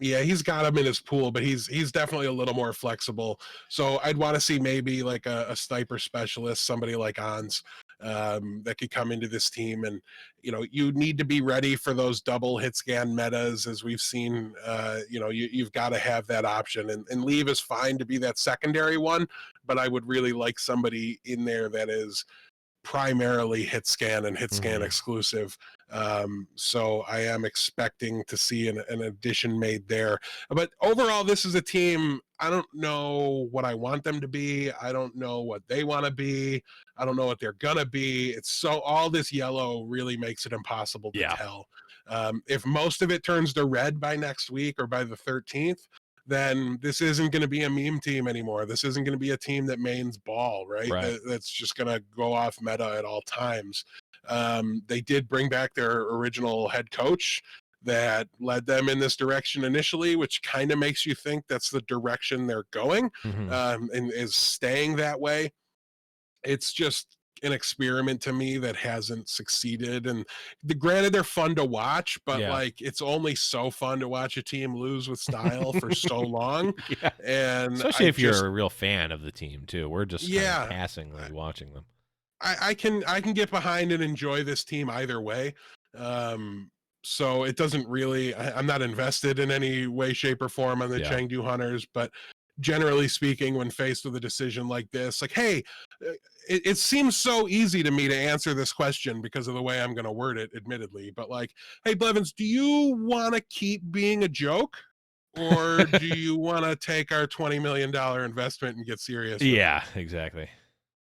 C: Yeah, he's got him in his pool, but he's definitely a little more flexible. So I'd want to see maybe like a sniper specialist, somebody like Ons, that could come into this team. And, you know, you need to be ready for those double hit scan metas, as we've seen. You've got to have that option. And Leave is fine to be that secondary one, but I would really like somebody in there that is primarily hit scan and hit scan exclusive. So I am expecting to see an addition made there. But overall, this is a team, I don't know what I want them to be. I don't know what they want to be. I don't know what they're gonna be. It's so, all this yellow really makes it impossible to tell. If most of it turns to red by next week or by the 13th, then this isn't going to be a meme team anymore. This isn't going to be a team that mains ball, right? That's just going to go off meta at all times. They did bring back their original head coach that led them in this direction initially, which kind of makes you think that's the direction they're going, and is staying that way. It's just an experiment to me that hasn't succeeded. And granted, they're fun to watch, but like, it's only so fun to watch a team lose with style for so long. And
A: especially if you're a real fan of the team too. We're just kind of passingly watching them.
C: I can get behind and enjoy this team either way. So it doesn't really, I'm not invested in any way, shape, or form on the Chengdu Hunters, but generally speaking, when faced with a decision like this, like, hey, it seems so easy to me to answer this question because of the way I'm going to word it, admittedly, but like, hey, Blevins, do you want to keep being a joke, or do you want to take our $20 million investment and get serious?
A: Yeah, exactly.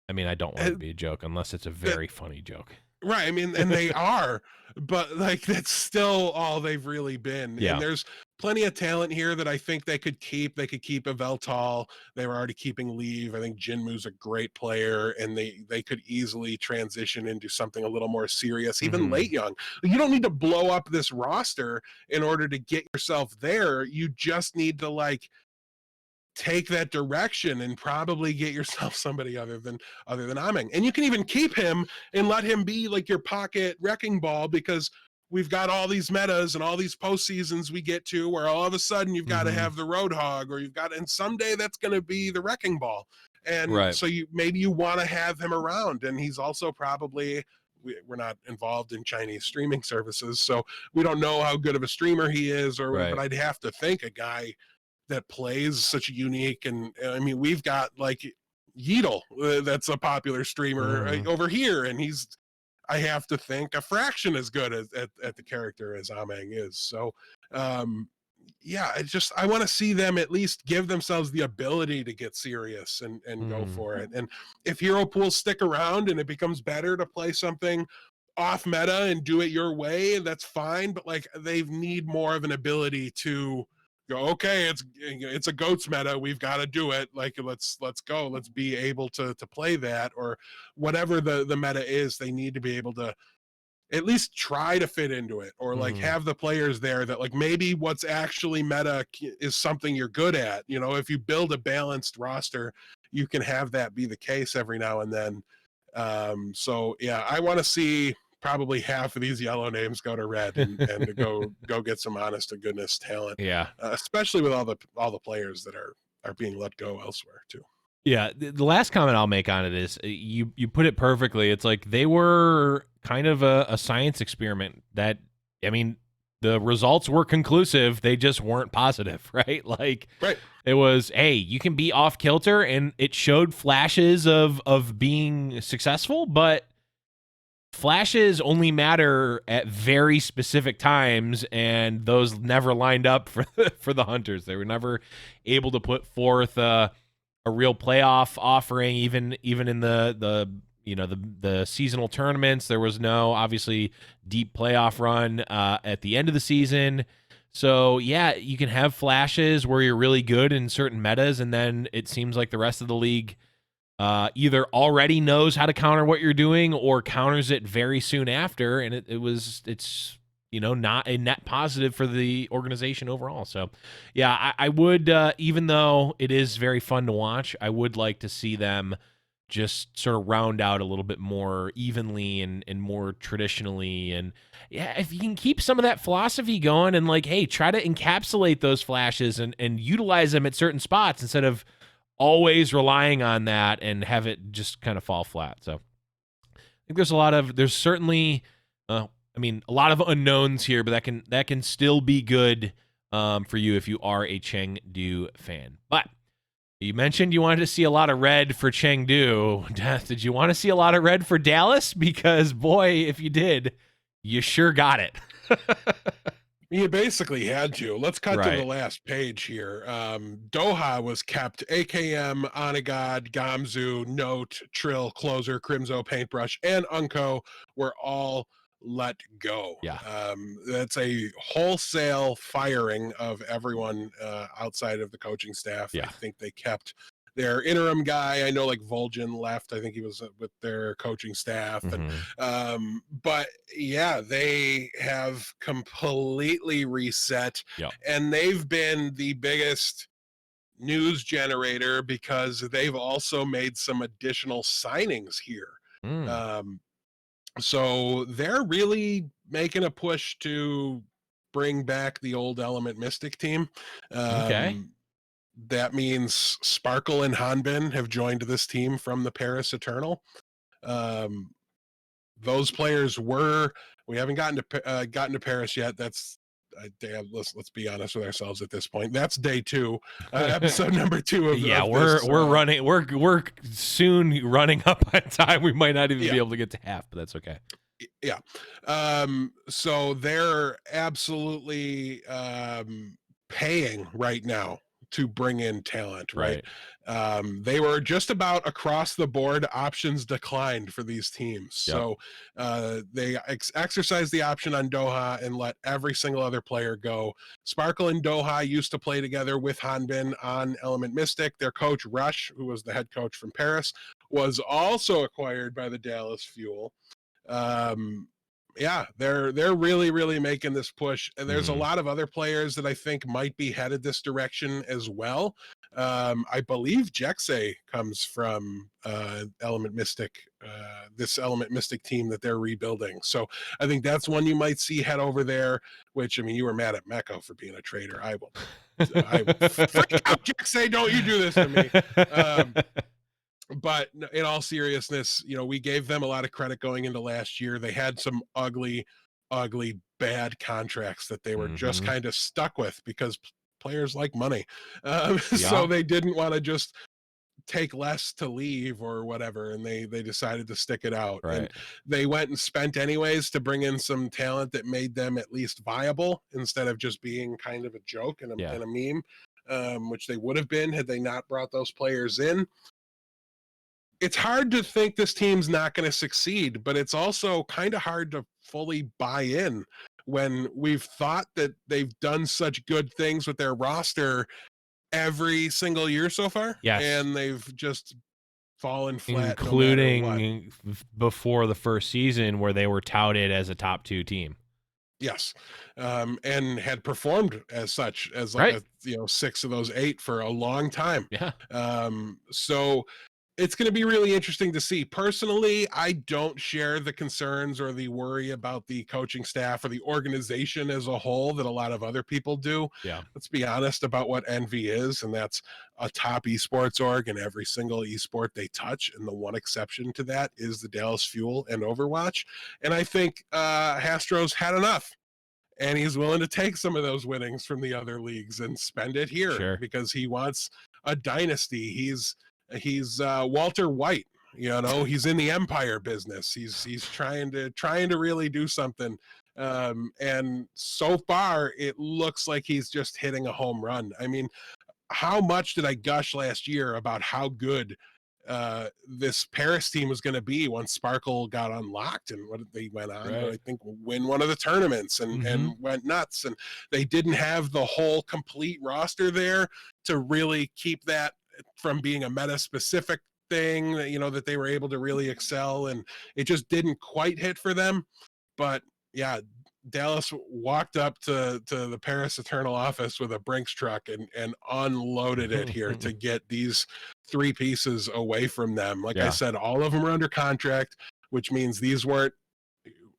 A: I mean, I don't want it to
C: Uh,
A: be a joke unless it's a very funny joke.
C: Right. I mean, and they are, but like that's still all they've really been.
A: Yeah.
C: And there's plenty of talent here that I think they could keep. They could keep Aveltal. They were already keeping Leave. I think Jinmu's a great player, and they could easily transition into something a little more serious, even
A: Mhm.
C: late young. You don't need to blow up this roster in order to get yourself there. You just need to like take that direction and probably get yourself somebody other than Aming. And you can even keep him and let him be like your pocket wrecking ball, because we've got all these metas and all these postseasons we get to where all of a sudden you've got to
A: Mhm.
C: have the Roadhog, or you've got, and someday that's going to be the wrecking ball. And
A: Right.
C: so maybe you want to have him around. And he's also probably, we're not involved in Chinese streaming services, so we don't know how good of a streamer he is, or
A: Right.
C: but I'd have to think a guy that plays such a unique, and I mean, we've got like Yeetle, that's a popular streamer over here, and I have to think a fraction as good at the character as Amang is. So, yeah, I want to see them at least give themselves the ability to get serious and go for it. And if hero pools stick around and it becomes better to play something off meta and do it your way, that's fine. But like, they need more of an ability to go, okay, it's a goats meta, we've got to do it, like let's go, let's be able to play that, or whatever the meta is. They need to be able to at least try to fit into it, or like have the players there that like maybe what's actually meta is something you're good at. You know, if you build a balanced roster, you can have that be the case every now and then. So yeah, I want to see probably half of these yellow names go to red, and to go get some honest to goodness talent.
A: Yeah.
C: Especially with all the players that are being let go elsewhere too.
A: Yeah, the last comment I'll make on it is you put it perfectly. It's like they were kind of a science experiment that, I mean, the results were conclusive. They just weren't positive, right? Like,
C: right.
A: It was, hey, you can be off kilter, and it showed flashes of being successful, but flashes only matter at very specific times, and those never lined up for the Hunters. They were never able to put forth a real playoff offering, even in the seasonal tournaments. There was no obviously deep playoff run at the end of the season. So yeah, you can have flashes where you're really good in certain metas, and then it seems like the rest of the league either already knows how to counter what you're doing or counters it very soon after, and it's not a net positive for the organization overall. So yeah, I would, even though it is very fun to watch, I would like to see them just sort of round out a little bit more evenly and more traditionally. And yeah, if you can keep some of that philosophy going and like, hey, try to encapsulate those flashes and utilize them at certain spots instead of always relying on that and have it just kind of fall flat. So I think there's certainly, a lot of unknowns here, but that can still be good for you if you are a Chengdu fan. But you mentioned you wanted to see a lot of red for Chengdu. Death, did you want to see a lot of red for Dallas? Because boy, if you did, you sure got it.
C: You basically had to. Let's cut to
A: Right.
C: the last page here. Doha was kept. AKM, Onagod, Gamzu, Note, Trill, Closer, Crimzo, Paintbrush, and Unko were all let go.
A: Yeah.
C: That's a wholesale firing of everyone outside of the coaching staff.
A: Yeah.
C: I think they kept their interim guy. I know like Vol'jin left. I think he was with their coaching staff. And, but yeah, they have completely reset.
A: Yep.
C: And they've been the biggest news generator because they've also made some additional signings here. So they're really making a push to bring back the old Element Mystic team.
A: Okay.
C: That means Sparkle and Hanbin have joined this team from the Paris Eternal. Those players we haven't gotten to Paris yet. That's let's be honest with ourselves at this point. That's day 2, episode number 2 of
A: yeah,
C: of
A: we're
C: this,
A: running. We're soon running up on time. We might not even be able to get to half, but that's okay.
C: Yeah. So they're absolutely paying right now to bring in talent, right?
A: Right.
C: They were just about across the board options declined for these teams.
A: Yep.
C: So they exercised the option on Doha and let every single other player go. Sparkle and Doha used to play together with Hanbin on Element Mystic. Their coach, Rush, who was the head coach from Paris, was also acquired by the Dallas Fuel. Yeah, they're really making this push, and there's a lot of other players that I think might be headed this direction as well. I believe Jexay comes from Element Mystic, this Element Mystic team that they're rebuilding. So I think that's one you might see head over there. Which, I mean, you were mad at Mecco for being a traitor. I will freak out, Jexay. Don't you do this to me. But in all seriousness, you know, we gave them a lot of credit going into last year. They had some ugly bad contracts that they were just kind of stuck with because players like money. So they didn't want to just take less to leave or whatever, and they decided to stick it out.
A: Right.
C: And they went and spent anyways to bring in some talent that made them at least viable instead of just being kind of a joke and a meme, which they would have been had they not brought those players in. It's hard to think this team's not going to succeed, but it's also kind of hard to fully buy in when we've thought that they've done such good things with their roster every single year so far.
A: Yes.
C: And they've just fallen flat.
A: Including before the first season where they were touted as a top 2 team.
C: Yes. And had performed as such as like, 6 of those 8 for a long time.
A: Yeah.
C: So it's going to be really interesting to see. Personally, I don't share the concerns or the worry about the coaching staff or the organization as a whole that a lot of other people do.
A: Yeah.
C: Let's be honest about what Envy is, and that's a top esports org in every single esport they touch. And the one exception to that is the Dallas Fuel and Overwatch. And I think Hastro's had enough. And he's willing to take some of those winnings from the other leagues and spend it here because he wants a dynasty. He's Walter White, he's in the empire business. He's trying to really do something. And so far it looks like he's just hitting a home run. I mean, how much did I gush last year about how good this Paris team was going to be once Sparkle got unlocked and what they went on, I think, win one of the tournaments and went nuts. And they didn't have the whole complete roster there to really keep that from being a meta specific thing that, that they were able to really excel, and it just didn't quite hit for them. But yeah, Dallas walked up to the Paris Eternal office with a Brinks truck and unloaded it here to get these 3 pieces away from them. Like I said, all of them are under contract, which means these weren't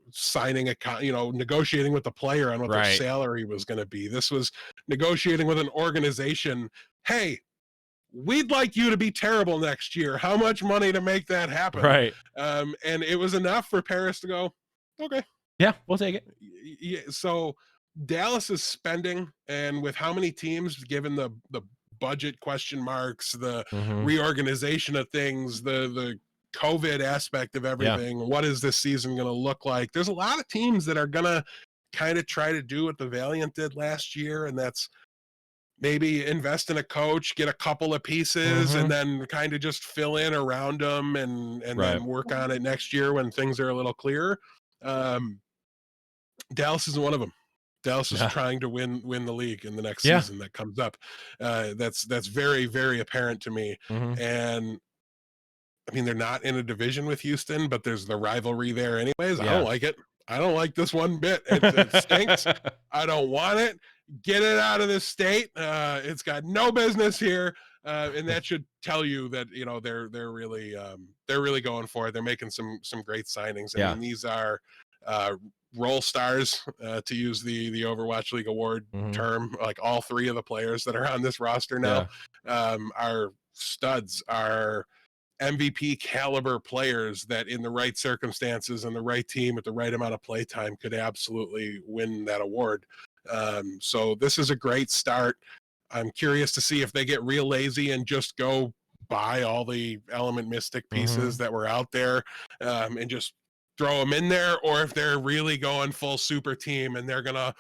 C: signing negotiating with the player on what their salary was going to be. This was negotiating with an organization. Hey, we'd like you to be terrible next year. How much money to make that happen?
A: Right.
C: And it was enough for Paris to go, okay.
A: Yeah, we'll take it.
C: Yeah, so Dallas is spending, and with how many teams, given the budget question marks, the reorganization of things, the COVID aspect of everything, what is this season going to look like? There's a lot of teams that are going to kind of try to do what the Valiant did last year, and that's maybe invest in a coach, get a couple of pieces, and then kind of just fill in around them and then work on it next year when things are a little clearer. Dallas is one of them. Dallas is trying to win the league in the next season that comes up. That's very, very apparent to me. And I mean, they're not in a division with Houston, but there's the rivalry there anyways. I don't like it. I don't like this one bit. It stinks. I don't want it. Get it out of this state. It's got no business here. And that should tell you that, they're really going for it. They're making some great signings. I mean, these are role stars, to use the Overwatch League award term. Like all 3 of the players that are on this roster now are studs, are MVP caliber players that in the right circumstances and the right team with the right amount of play time could absolutely win that award. So this is a great start. I'm curious to see if they get real lazy and just go buy all the Element Mystic pieces that were out there, and just throw them in there, or if they're really going full super team and they're gonna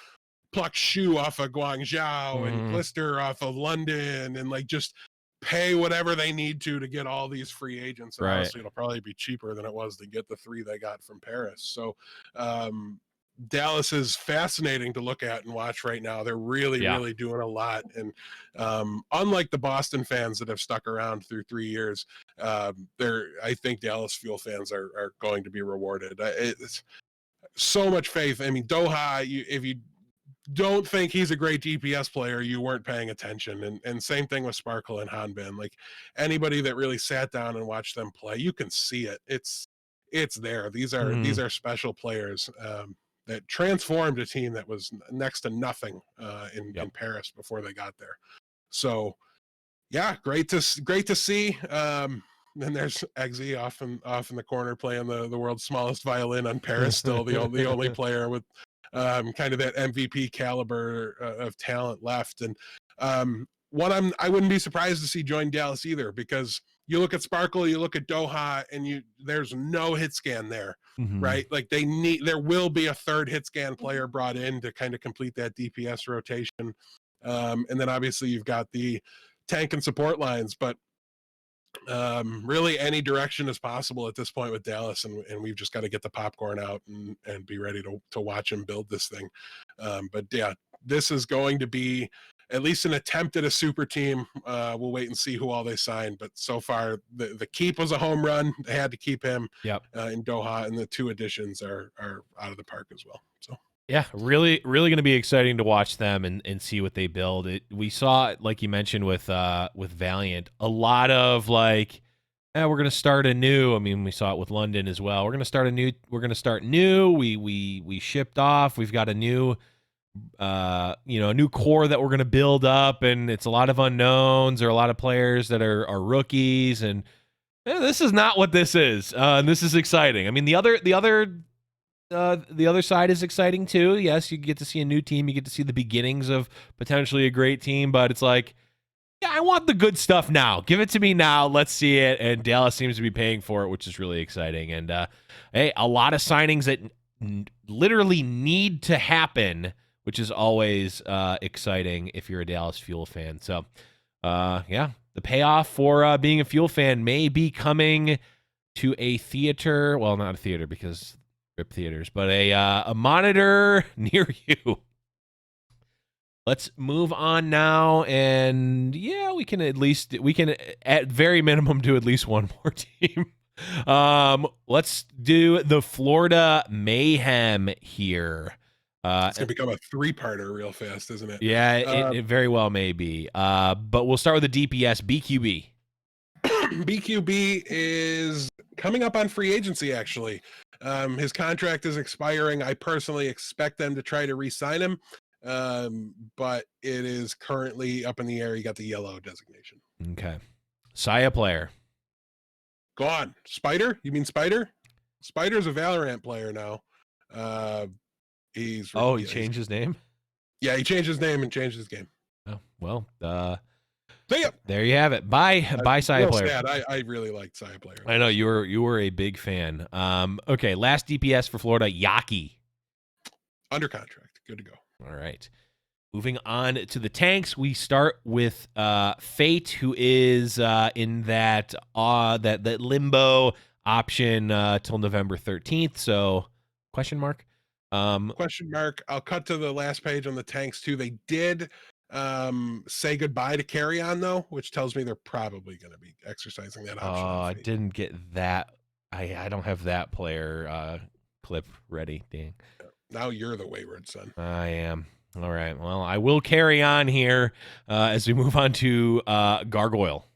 C: pluck Shu off of Guangzhou and Glister off of London, and like just pay whatever they need to get all these free agents. And honestly, it'll probably be cheaper than it was to get the 3 they got from Paris. So Dallas is fascinating to look at and watch right now. They're really doing a lot. And unlike the Boston fans that have stuck around through 3 years, I think Dallas Fuel fans are going to be rewarded. It's so much faith. I mean, Doha, if you don't think he's a great DPS player, you weren't paying attention. And same thing with Sparkle and Hanbin. Like anybody that really sat down and watched them play, you can see it. It's there. These are special players that transformed a team that was next to nothing in Paris before they got there. So yeah, great to see. Then there's Eggsy off in the corner playing the world's smallest violin on Paris, still the only player with kind of that MVP caliber of talent left. And I wouldn't be surprised to see join Dallas either, because you look at Sparkle, you look at Doha, and there's no hit scan there, right? Like there will be a third hit scan player brought in to kind of complete that DPS rotation. And then obviously you've got the tank and support lines, but really any direction is possible at this point with Dallas, and we've just got to get the popcorn out and be ready to watch him build this thing. But yeah, this is going to be at least an attempt at a super team. We'll wait and see who all they sign, but so far the keep was a home run. They had to keep him in Doha, and the 2 additions are out of the park as well. So
A: yeah, really going to be exciting to watch them and see what they build. We saw, like you mentioned with Valiant, a lot of like, we're going to start anew. I mean, we saw it with London as well. We're going to start new. We shipped off. We've got a new a new core that we're going to build up, and it's a lot of unknowns. There are a lot of players that are rookies, and this is not what this is. And this is exciting. I mean, the other side is exciting too. Yes, you get to see a new team. You get to see the beginnings of potentially a great team, but it's like, yeah, I want the good stuff now. Give it to me now. Let's see it. And Dallas seems to be paying for it, which is really exciting. And hey, a lot of signings that literally need to happen, which is always exciting if you're a Dallas Fuel fan. So yeah, the payoff for being a Fuel fan may be coming to a theater. Well, not a theater because Rip theaters, but a monitor near you. Let's move on now, and yeah, we can at very minimum do at least one more team. Let's do the Florida Mayhem here.
C: It's gonna become a 3-parter real fast, isn't it?
A: Yeah, it very well may be. But we'll start with the DPS BQB.
C: BQB is coming up on free agency, actually. His contract is expiring. I personally expect them to try to re-sign him, but it is currently up in the air. He got the yellow designation.
A: Okay. Saya player.
C: Gone. Spider? You mean Spider? Spider's a Valorant player now. He
A: changed his name?
C: Yeah, he changed his name and changed his game.
A: Oh, well,
C: there
A: you have it. Bye, Saya player.
C: Sad. I really liked Saya player.
A: I know you were a big fan. Okay, last DPS for Florida, Yaki.
C: Under contract. Good to go.
A: All right. Moving on to the tanks, we start with Fate, who is in that limbo option till November 13th. So, question mark.
C: Question mark. I'll cut to the last page on the tanks too. They did say goodbye to Carry On though, which tells me they're probably going to be exercising that option.
A: Oh, I didn't get that. I don't have that player clip ready. Dang.
C: Now you're the wayward son.
A: I am. All right. Well, I will carry on here as we move on to Gargoyle.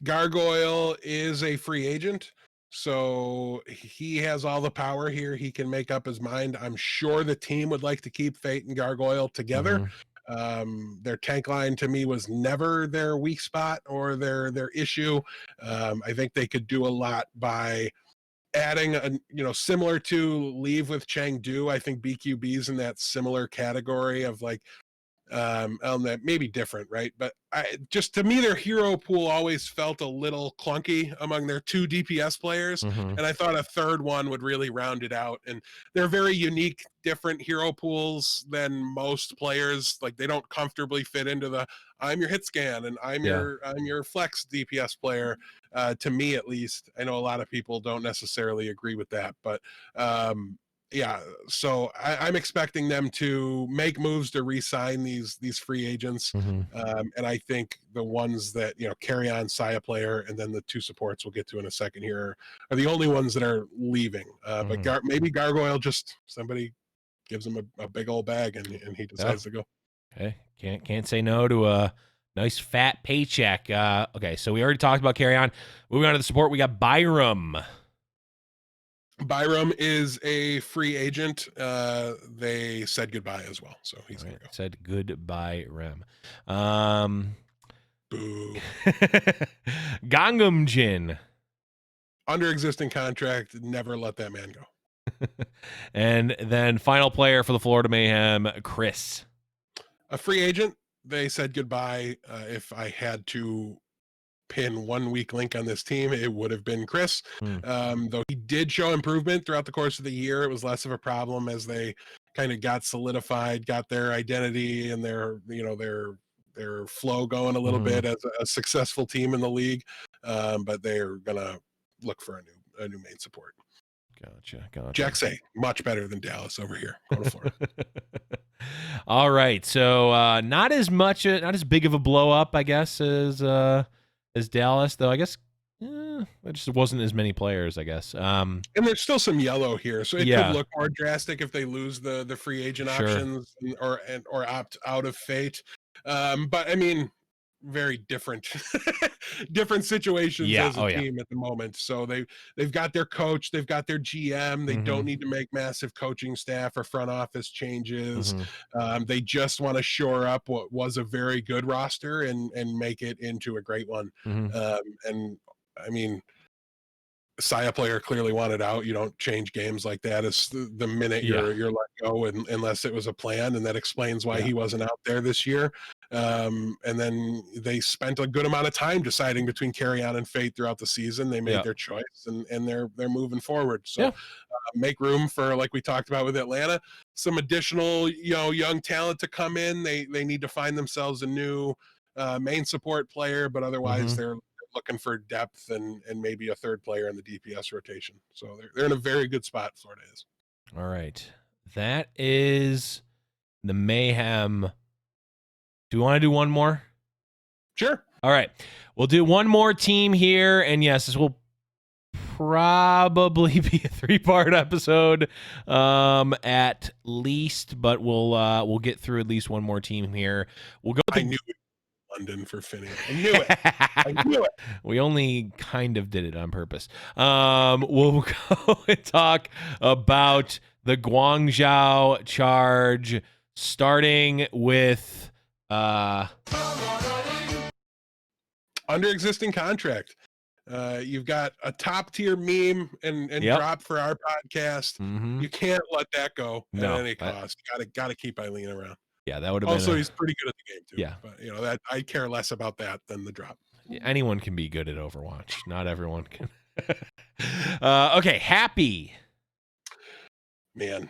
C: Gargoyle is a free agent, so he has all the power here. He can make up his mind. I'm sure the team would like to keep Fate and Gargoyle together. Their tank line to me was never their weak spot or their issue. I think they could do a lot by adding similar to Leave with Chengdu. I think BQB's in that similar category of like That may be different, right? But just to me, their hero pool always felt a little clunky among their 2 DPS players,
A: Mhm.
C: and I thought a third one would really round it out. And they're very unique, different hero pools than most players. Like they don't comfortably fit into the I'm your hit scan and I'm
A: Yeah.
C: your flex DPS player. To me, at least, I know a lot of people don't necessarily agree with that, but yeah, so I'm expecting them to make moves to re-sign these free agents,
A: Mhm.
C: and I think the ones that carry on Saya player, and then the 2 supports we'll get to in a second here are the only ones that are leaving. But
A: Mhm.
C: maybe Gargoyle just somebody gives him a big old bag and he decides to go.
A: Okay. Can't say no to a nice fat paycheck. Okay, so we already talked about carry on. Moving on to the support, we got Byram.
C: Byram is a free agent. They said goodbye as well, so he's gonna go.
A: Said goodbye, Rem.
C: Boo.
A: Gangnam Jin.
C: Under existing contract, never let that man go.
A: And then final player for the Florida Mayhem, Chris.
C: A free agent. They said goodbye. If I had to pin one weak link on this team, it would have been Chris. Though he did show improvement throughout the course of the year, it was less of a problem as they kind of got solidified, got their identity and their flow going a little bit as a successful team in the league. But they're gonna look for a new main support.
A: Gotcha.
C: Jack say much better than Dallas over here. Go to Florida.
A: All right, so not as big of a blow up, I guess, as Dallas, though. I guess it just wasn't as many players, I guess.
C: And there's still some yellow here, so it
A: Yeah.
C: could look more drastic if they lose the free agent
A: Sure.
C: options or opt out of Fate. But I mean, very different different situations
A: Yeah.
C: as a team at the moment. So they've got their coach, they've got their GM. They don't need to make massive coaching staff or front office changes. They just want to shore up what was a very good roster and make it into a great one. And I mean, Saya player clearly wanted out. You don't change games like that as the minute you're let go, unless it was a plan, and that explains why he wasn't out there this year. And then they spent a good amount of time deciding between Carry On and Fate throughout the season. They made their choice, and they're moving forward. So make room for, like we talked about with Atlanta, some additional young talent to come in. They need to find themselves a new main support player, but otherwise they're looking for depth and maybe a third player in the DPS rotation. So they're in a very good spot, Florida is.
A: All right. That is the Mayhem. Do we want to do one more?
C: Sure.
A: All right. We'll do one more team here. And yes, this will probably be a 3-part episode at least, but we'll get through at least one more team here. We'll go
C: I knew it. London for Finney. I knew it. I knew it.
A: We only kind of did it on purpose. We'll go and talk about the Guangzhou Charge, starting with
C: under existing contract. You've got a top tier meme and drop for our podcast. You can't let that go at any cost. Got to keep Eileen around.
A: Yeah, that would have been.
C: Also, he's pretty good at the game too.
A: Yeah,
C: but that I care less about that than the drop.
A: Anyone can be good at Overwatch. Not everyone can. Okay, Happy.
C: Man,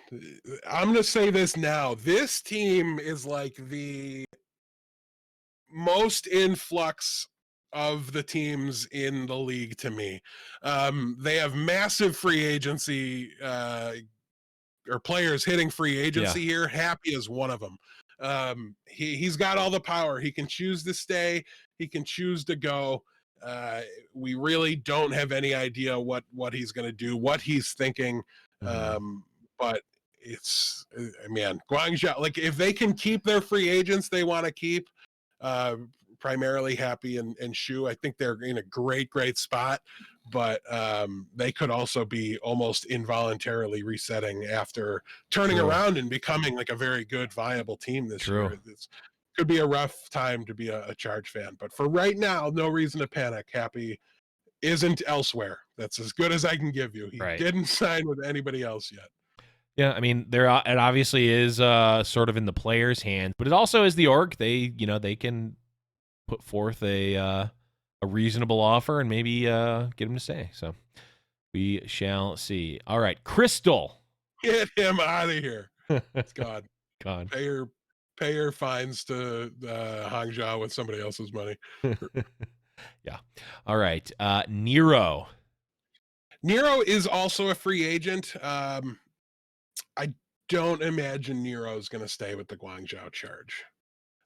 C: I'm gonna say this now. This team is like the most influx of the teams in the league to me. They have massive free agency or players hitting free agency here. Happy is one of them. He's got all the power. He can choose to stay. He can choose to go. We really don't have any idea what he's going to do, what he's thinking. But it's, man, Guangzhou, like if they can keep their free agents they want to keep, primarily Happy and Shu, I think they're in a great spot. But they could also be almost involuntarily resetting after turning around and becoming like a very good, viable team this year. It could be a rough time to be a Charge fan, but for right now, no reason to panic. Happy isn't elsewhere. That's as good as I can give you. He didn't sign with anybody else yet.
A: Yeah, I mean, it obviously is sort of in the players' hands, but it also is the org. They can put forth a reasonable offer and maybe get him to stay. So we shall see. All right, Crystal.
C: Get him out of here. It's God.
A: God.
C: Pay your fines to Hangzhou with somebody else's money.
A: Yeah. All right. Nero.
C: Nero is also a free agent. I don't imagine Nero is going to stay with the Guangzhou Charge.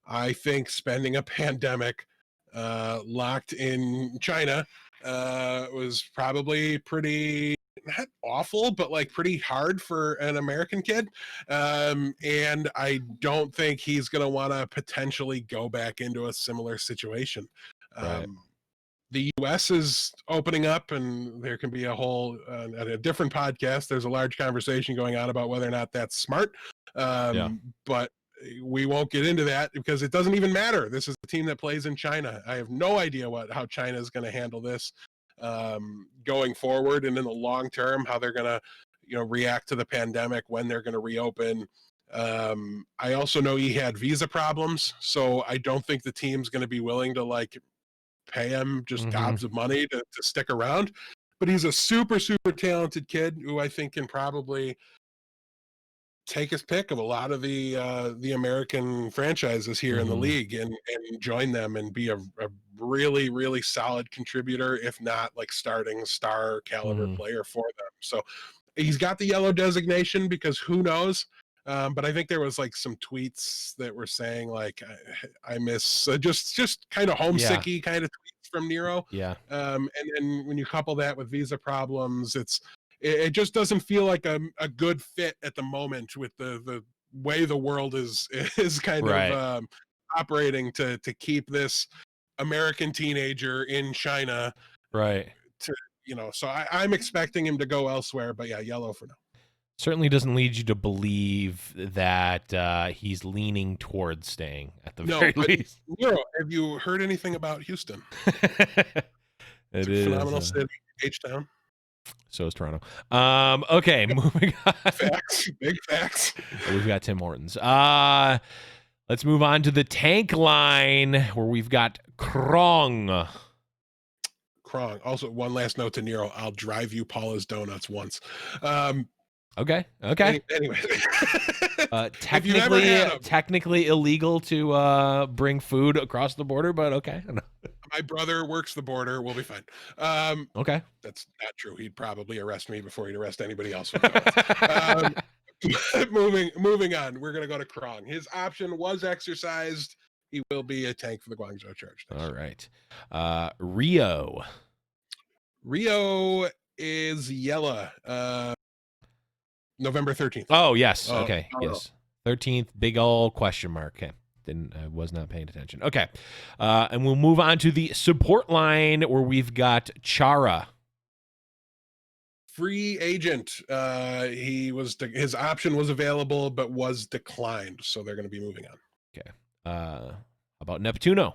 C: I think spending a pandemic locked in China was probably pretty, not awful, but like pretty hard for an American kid. And I don't think he's going to want to potentially go back into a similar situation.
A: Right.
C: The US is opening up, and there can be a whole at a different podcast, there's a large conversation going on about whether or not that's smart. But we won't get into that because it doesn't even matter. This is a team that plays in China. I have no idea how China is going to handle this going forward, and in the long term, how they're going to react to the pandemic, when they're going to reopen. I also know he had visa problems, so I don't think the team's going to be willing to like pay him just gobs of money to stick around. But he's a super, super talented kid who I think can probably take his pick of a lot of the American franchises here in the league and join them and be a really, really solid contributor, if not like starting star caliber player for them. So he's got the yellow designation because who knows? But I think there was like some tweets that were saying like I miss just kind of homesicky kind of tweets from Nero.
A: Yeah.
C: And then when you couple that with visa problems, it just doesn't feel like a good fit at the moment with the way the world is kind of operating to keep this American teenager in China.
A: Right.
C: So I'm expecting him to go elsewhere, but yeah, yellow for now.
A: Certainly doesn't lead you to believe that he's leaning towards staying at the very least.
C: Nero, have you heard anything about Houston?
A: It's
C: a phenomenal city, H-Town.
A: So is Toronto. Okay, moving on.
C: Facts, big facts.
A: We've got Tim Hortons. Let's move on to the tank line where we've got Krong.
C: Also, one last note to Nero. I'll drive you Paula's Donuts once.
A: Okay.
C: Anyway,
A: technically illegal to bring food across the border, but okay.
C: My brother works the border. We'll be fine.
A: Okay.
C: That's not true. He'd probably arrest me before he'd arrest anybody else. Moving on. We're going to go to Krong. His option was exercised. He will be a tank for the Guangzhou Charge.
A: All right. Rio.
C: Rio is yellow. November 13th.
A: Oh, yes. Okay. Yes. 13th, big old question mark. Okay. I was not paying attention. Okay. And we'll move on to the support line where we've got Chara.
C: Free agent. His option was available, but was declined. So they're going to be moving on.
A: Okay. How about Neptuno?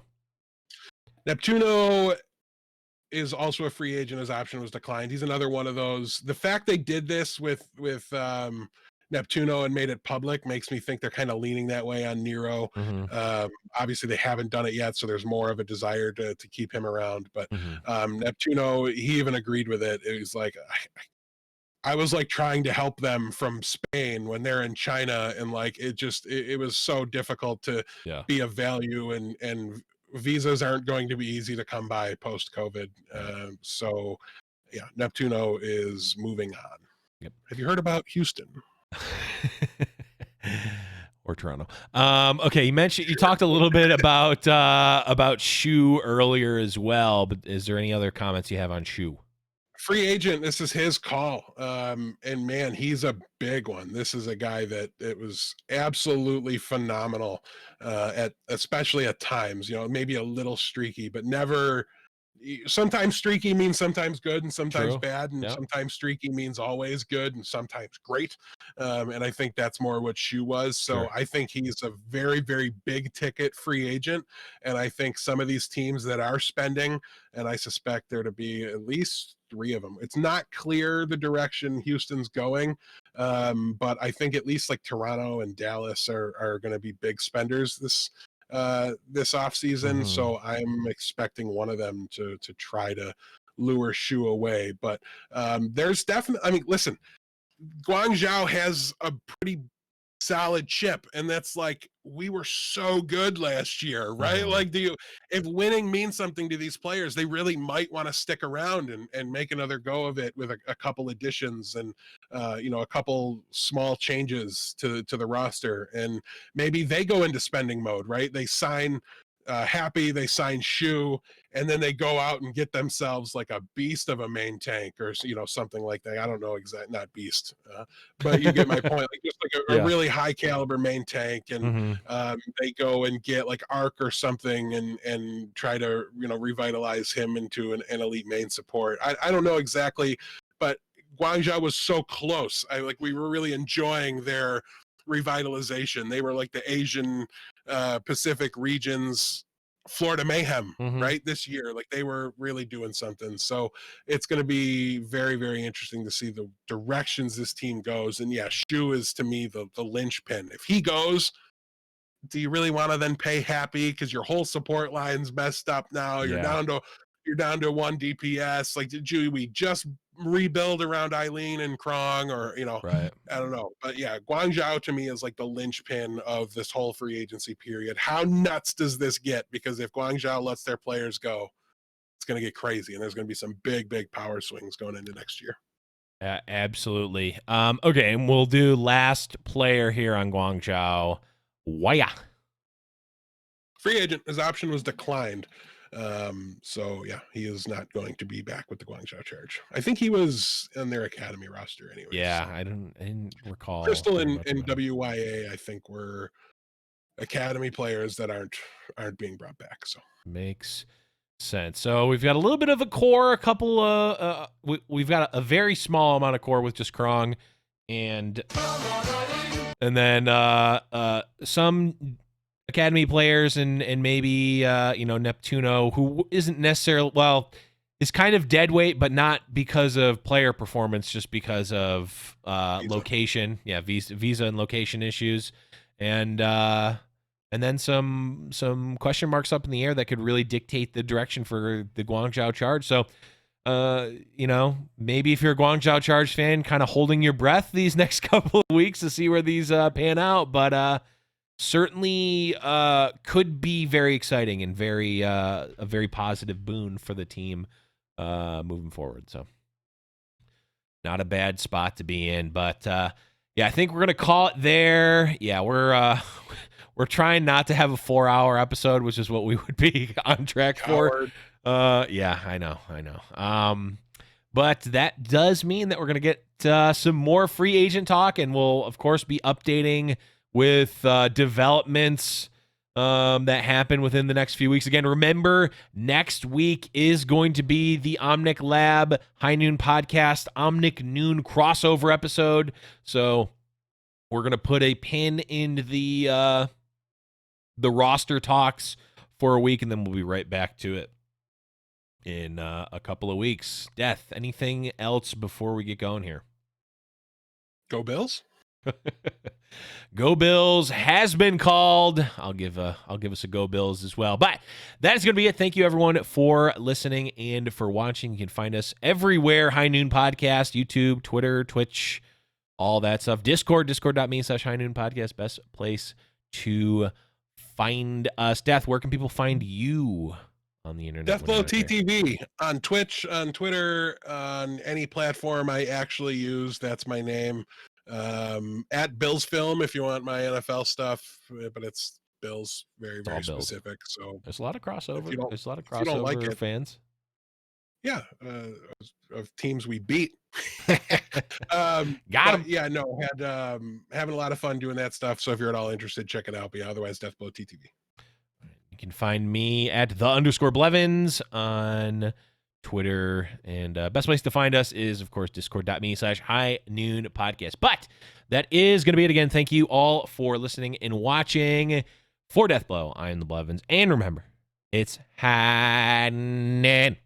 C: Neptuno is also a free agent. His option was declined. He's another one of those. The fact they did this with Neptuno and made it public makes me think they're kind of leaning that way on Nero. Obviously, they haven't done it yet, so there's more of a desire to keep him around. But Neptuno, he even agreed with it. It was like I was like trying to help them from Spain when they're in China, and like it was so difficult to be of value, and visas aren't going to be easy to come by post-COVID. So yeah, Neptuno is moving on.
A: Yep.
C: Have you heard about Houston?
A: Or Toronto. Okay, you talked a little bit about Shu earlier as well, but is there any other comments you have on Shu?
C: Free agent, this is his call. And man, he's a big one. This is a guy that it was absolutely phenomenal especially at times, maybe a little streaky, but never sometimes streaky means sometimes good and sometimes
A: True.
C: bad, and
A: Yep.
C: sometimes streaky means always good and sometimes great. And I think that's more what Shu was. So
A: Sure.
C: I think he's a very, very big ticket free agent. And I think some of these teams that are spending, and I suspect there to be at least 3 of them. It's not clear the direction Houston's going, but I think at least like Toronto and Dallas are going to be big spenders this offseason.
A: Mhm.
C: So I'm expecting one of them to try to lure Shu away. But there's definitely, I mean, listen, Guangzhou has a pretty solid chip, and that's like, we were so good last year, right?
A: Mhm.
C: Like, if winning means something to these players, they really might want to stick around and make another go of it with a couple additions and a couple small changes to the roster, and maybe they go into spending mode, right? They sign Happy, they sign Shu, and then they go out and get themselves like a beast of a main tank or something like that. I don't know exactly, not beast, but you get my point. Like just like a
A: Yeah.
C: really high caliber main tank, and
A: Mhm.
C: they go and get like Arc or something and try to revitalize him into an elite main support. I don't know exactly, but Guangzhou was so close. We were really enjoying their revitalization. They were like the Asian Pacific regions Florida Mayhem,
A: Mhm.
C: right? This year, like they were really doing something. So it's going to be very, very interesting to see the directions this team goes. And yeah, Shu is to me the linchpin. If he goes, do you really want to then pay Happy because your whole support line's messed up now? You're
A: Yeah.
C: down to 1 DPS. Like, did we just rebuild around Eileen and Krong, or
A: Right.
C: I don't know. But yeah, Guangzhou to me is like the linchpin of this whole free agency period. How nuts does this get? Because if Guangzhou lets their players go, it's going to get crazy, and there's going to be some big, big power swings going into next year.
A: Absolutely. Okay, and we'll do last player here on Guangzhou. Waya.
C: Free agent, his option was declined. So yeah, he is not going to be back with the Guangzhou Charge. I think he was on their academy roster anyway.
A: Yeah,
C: so.
A: I didn't recall.
C: Crystal
A: very
C: and
A: much about him.
C: WYA, I think, were academy players that aren't being brought back. So
A: Makes sense. So we've got a little bit of a core, a couple we've got a very small amount of core with just Krong and then some academy players and maybe Neptuno, who isn't necessarily, well, is kind of dead weight, but not because of player performance, just because of location. Yeah, visa and location issues. And then some question marks up in the air that could really dictate the direction for the Guangzhou Charge. So, maybe if you're a Guangzhou Charge fan, kind of holding your breath these next couple of weeks to see where these pan out. But certainly could be very exciting and a very positive boon for the team moving forward. So, not a bad spot to be in. But yeah, I think we're gonna call it there. Yeah, we're trying not to have a 4-hour episode, which is what we would be on track for. Yeah, I know. But that does mean that we're going to get some more free agent talk, and we'll, of course, be updating with developments that happen within the next few weeks. Again, remember, next week is going to be the Omnic Lab High Noon Podcast Omnic Noon crossover episode. So we're going to put a pin in the roster talks for a week, and then we'll be right back to it in a couple of weeks. Death, anything else before we get going here?
C: Go Bills.
A: Go Bills has been called. I'll give us a Go Bills as well. But that is going to be it. Thank you everyone for listening and for watching. You can find us everywhere. High Noon Podcast, YouTube, Twitter, Twitch, all that stuff. discord.me/High Noon Podcast. Best place to find us. Death, where can people find you on the internet?
C: Deathblow TTV on Twitch, on Twitter, on any platform I actually use. That's my name. At Bills Film if you want my NFL stuff, but it's Bills, very, very specific. So
A: there's a lot of crossover. There's a lot of
C: if you don't like
A: crossover
C: it,
A: fans.
C: Yeah, of teams we beat.
A: Got him.
C: Yeah, no, having a lot of fun doing that stuff. So if you're at all interested, check it out. But yeah, otherwise, Deathblow TTV.
A: can find me at _Blevins on Twitter. And best place to find us is, of course, discord.me/High Noon Podcast. But that is going to be it again. Thank you all for listening and watching. For Deathblow, I am the Blevins. And remember, it's High Noon.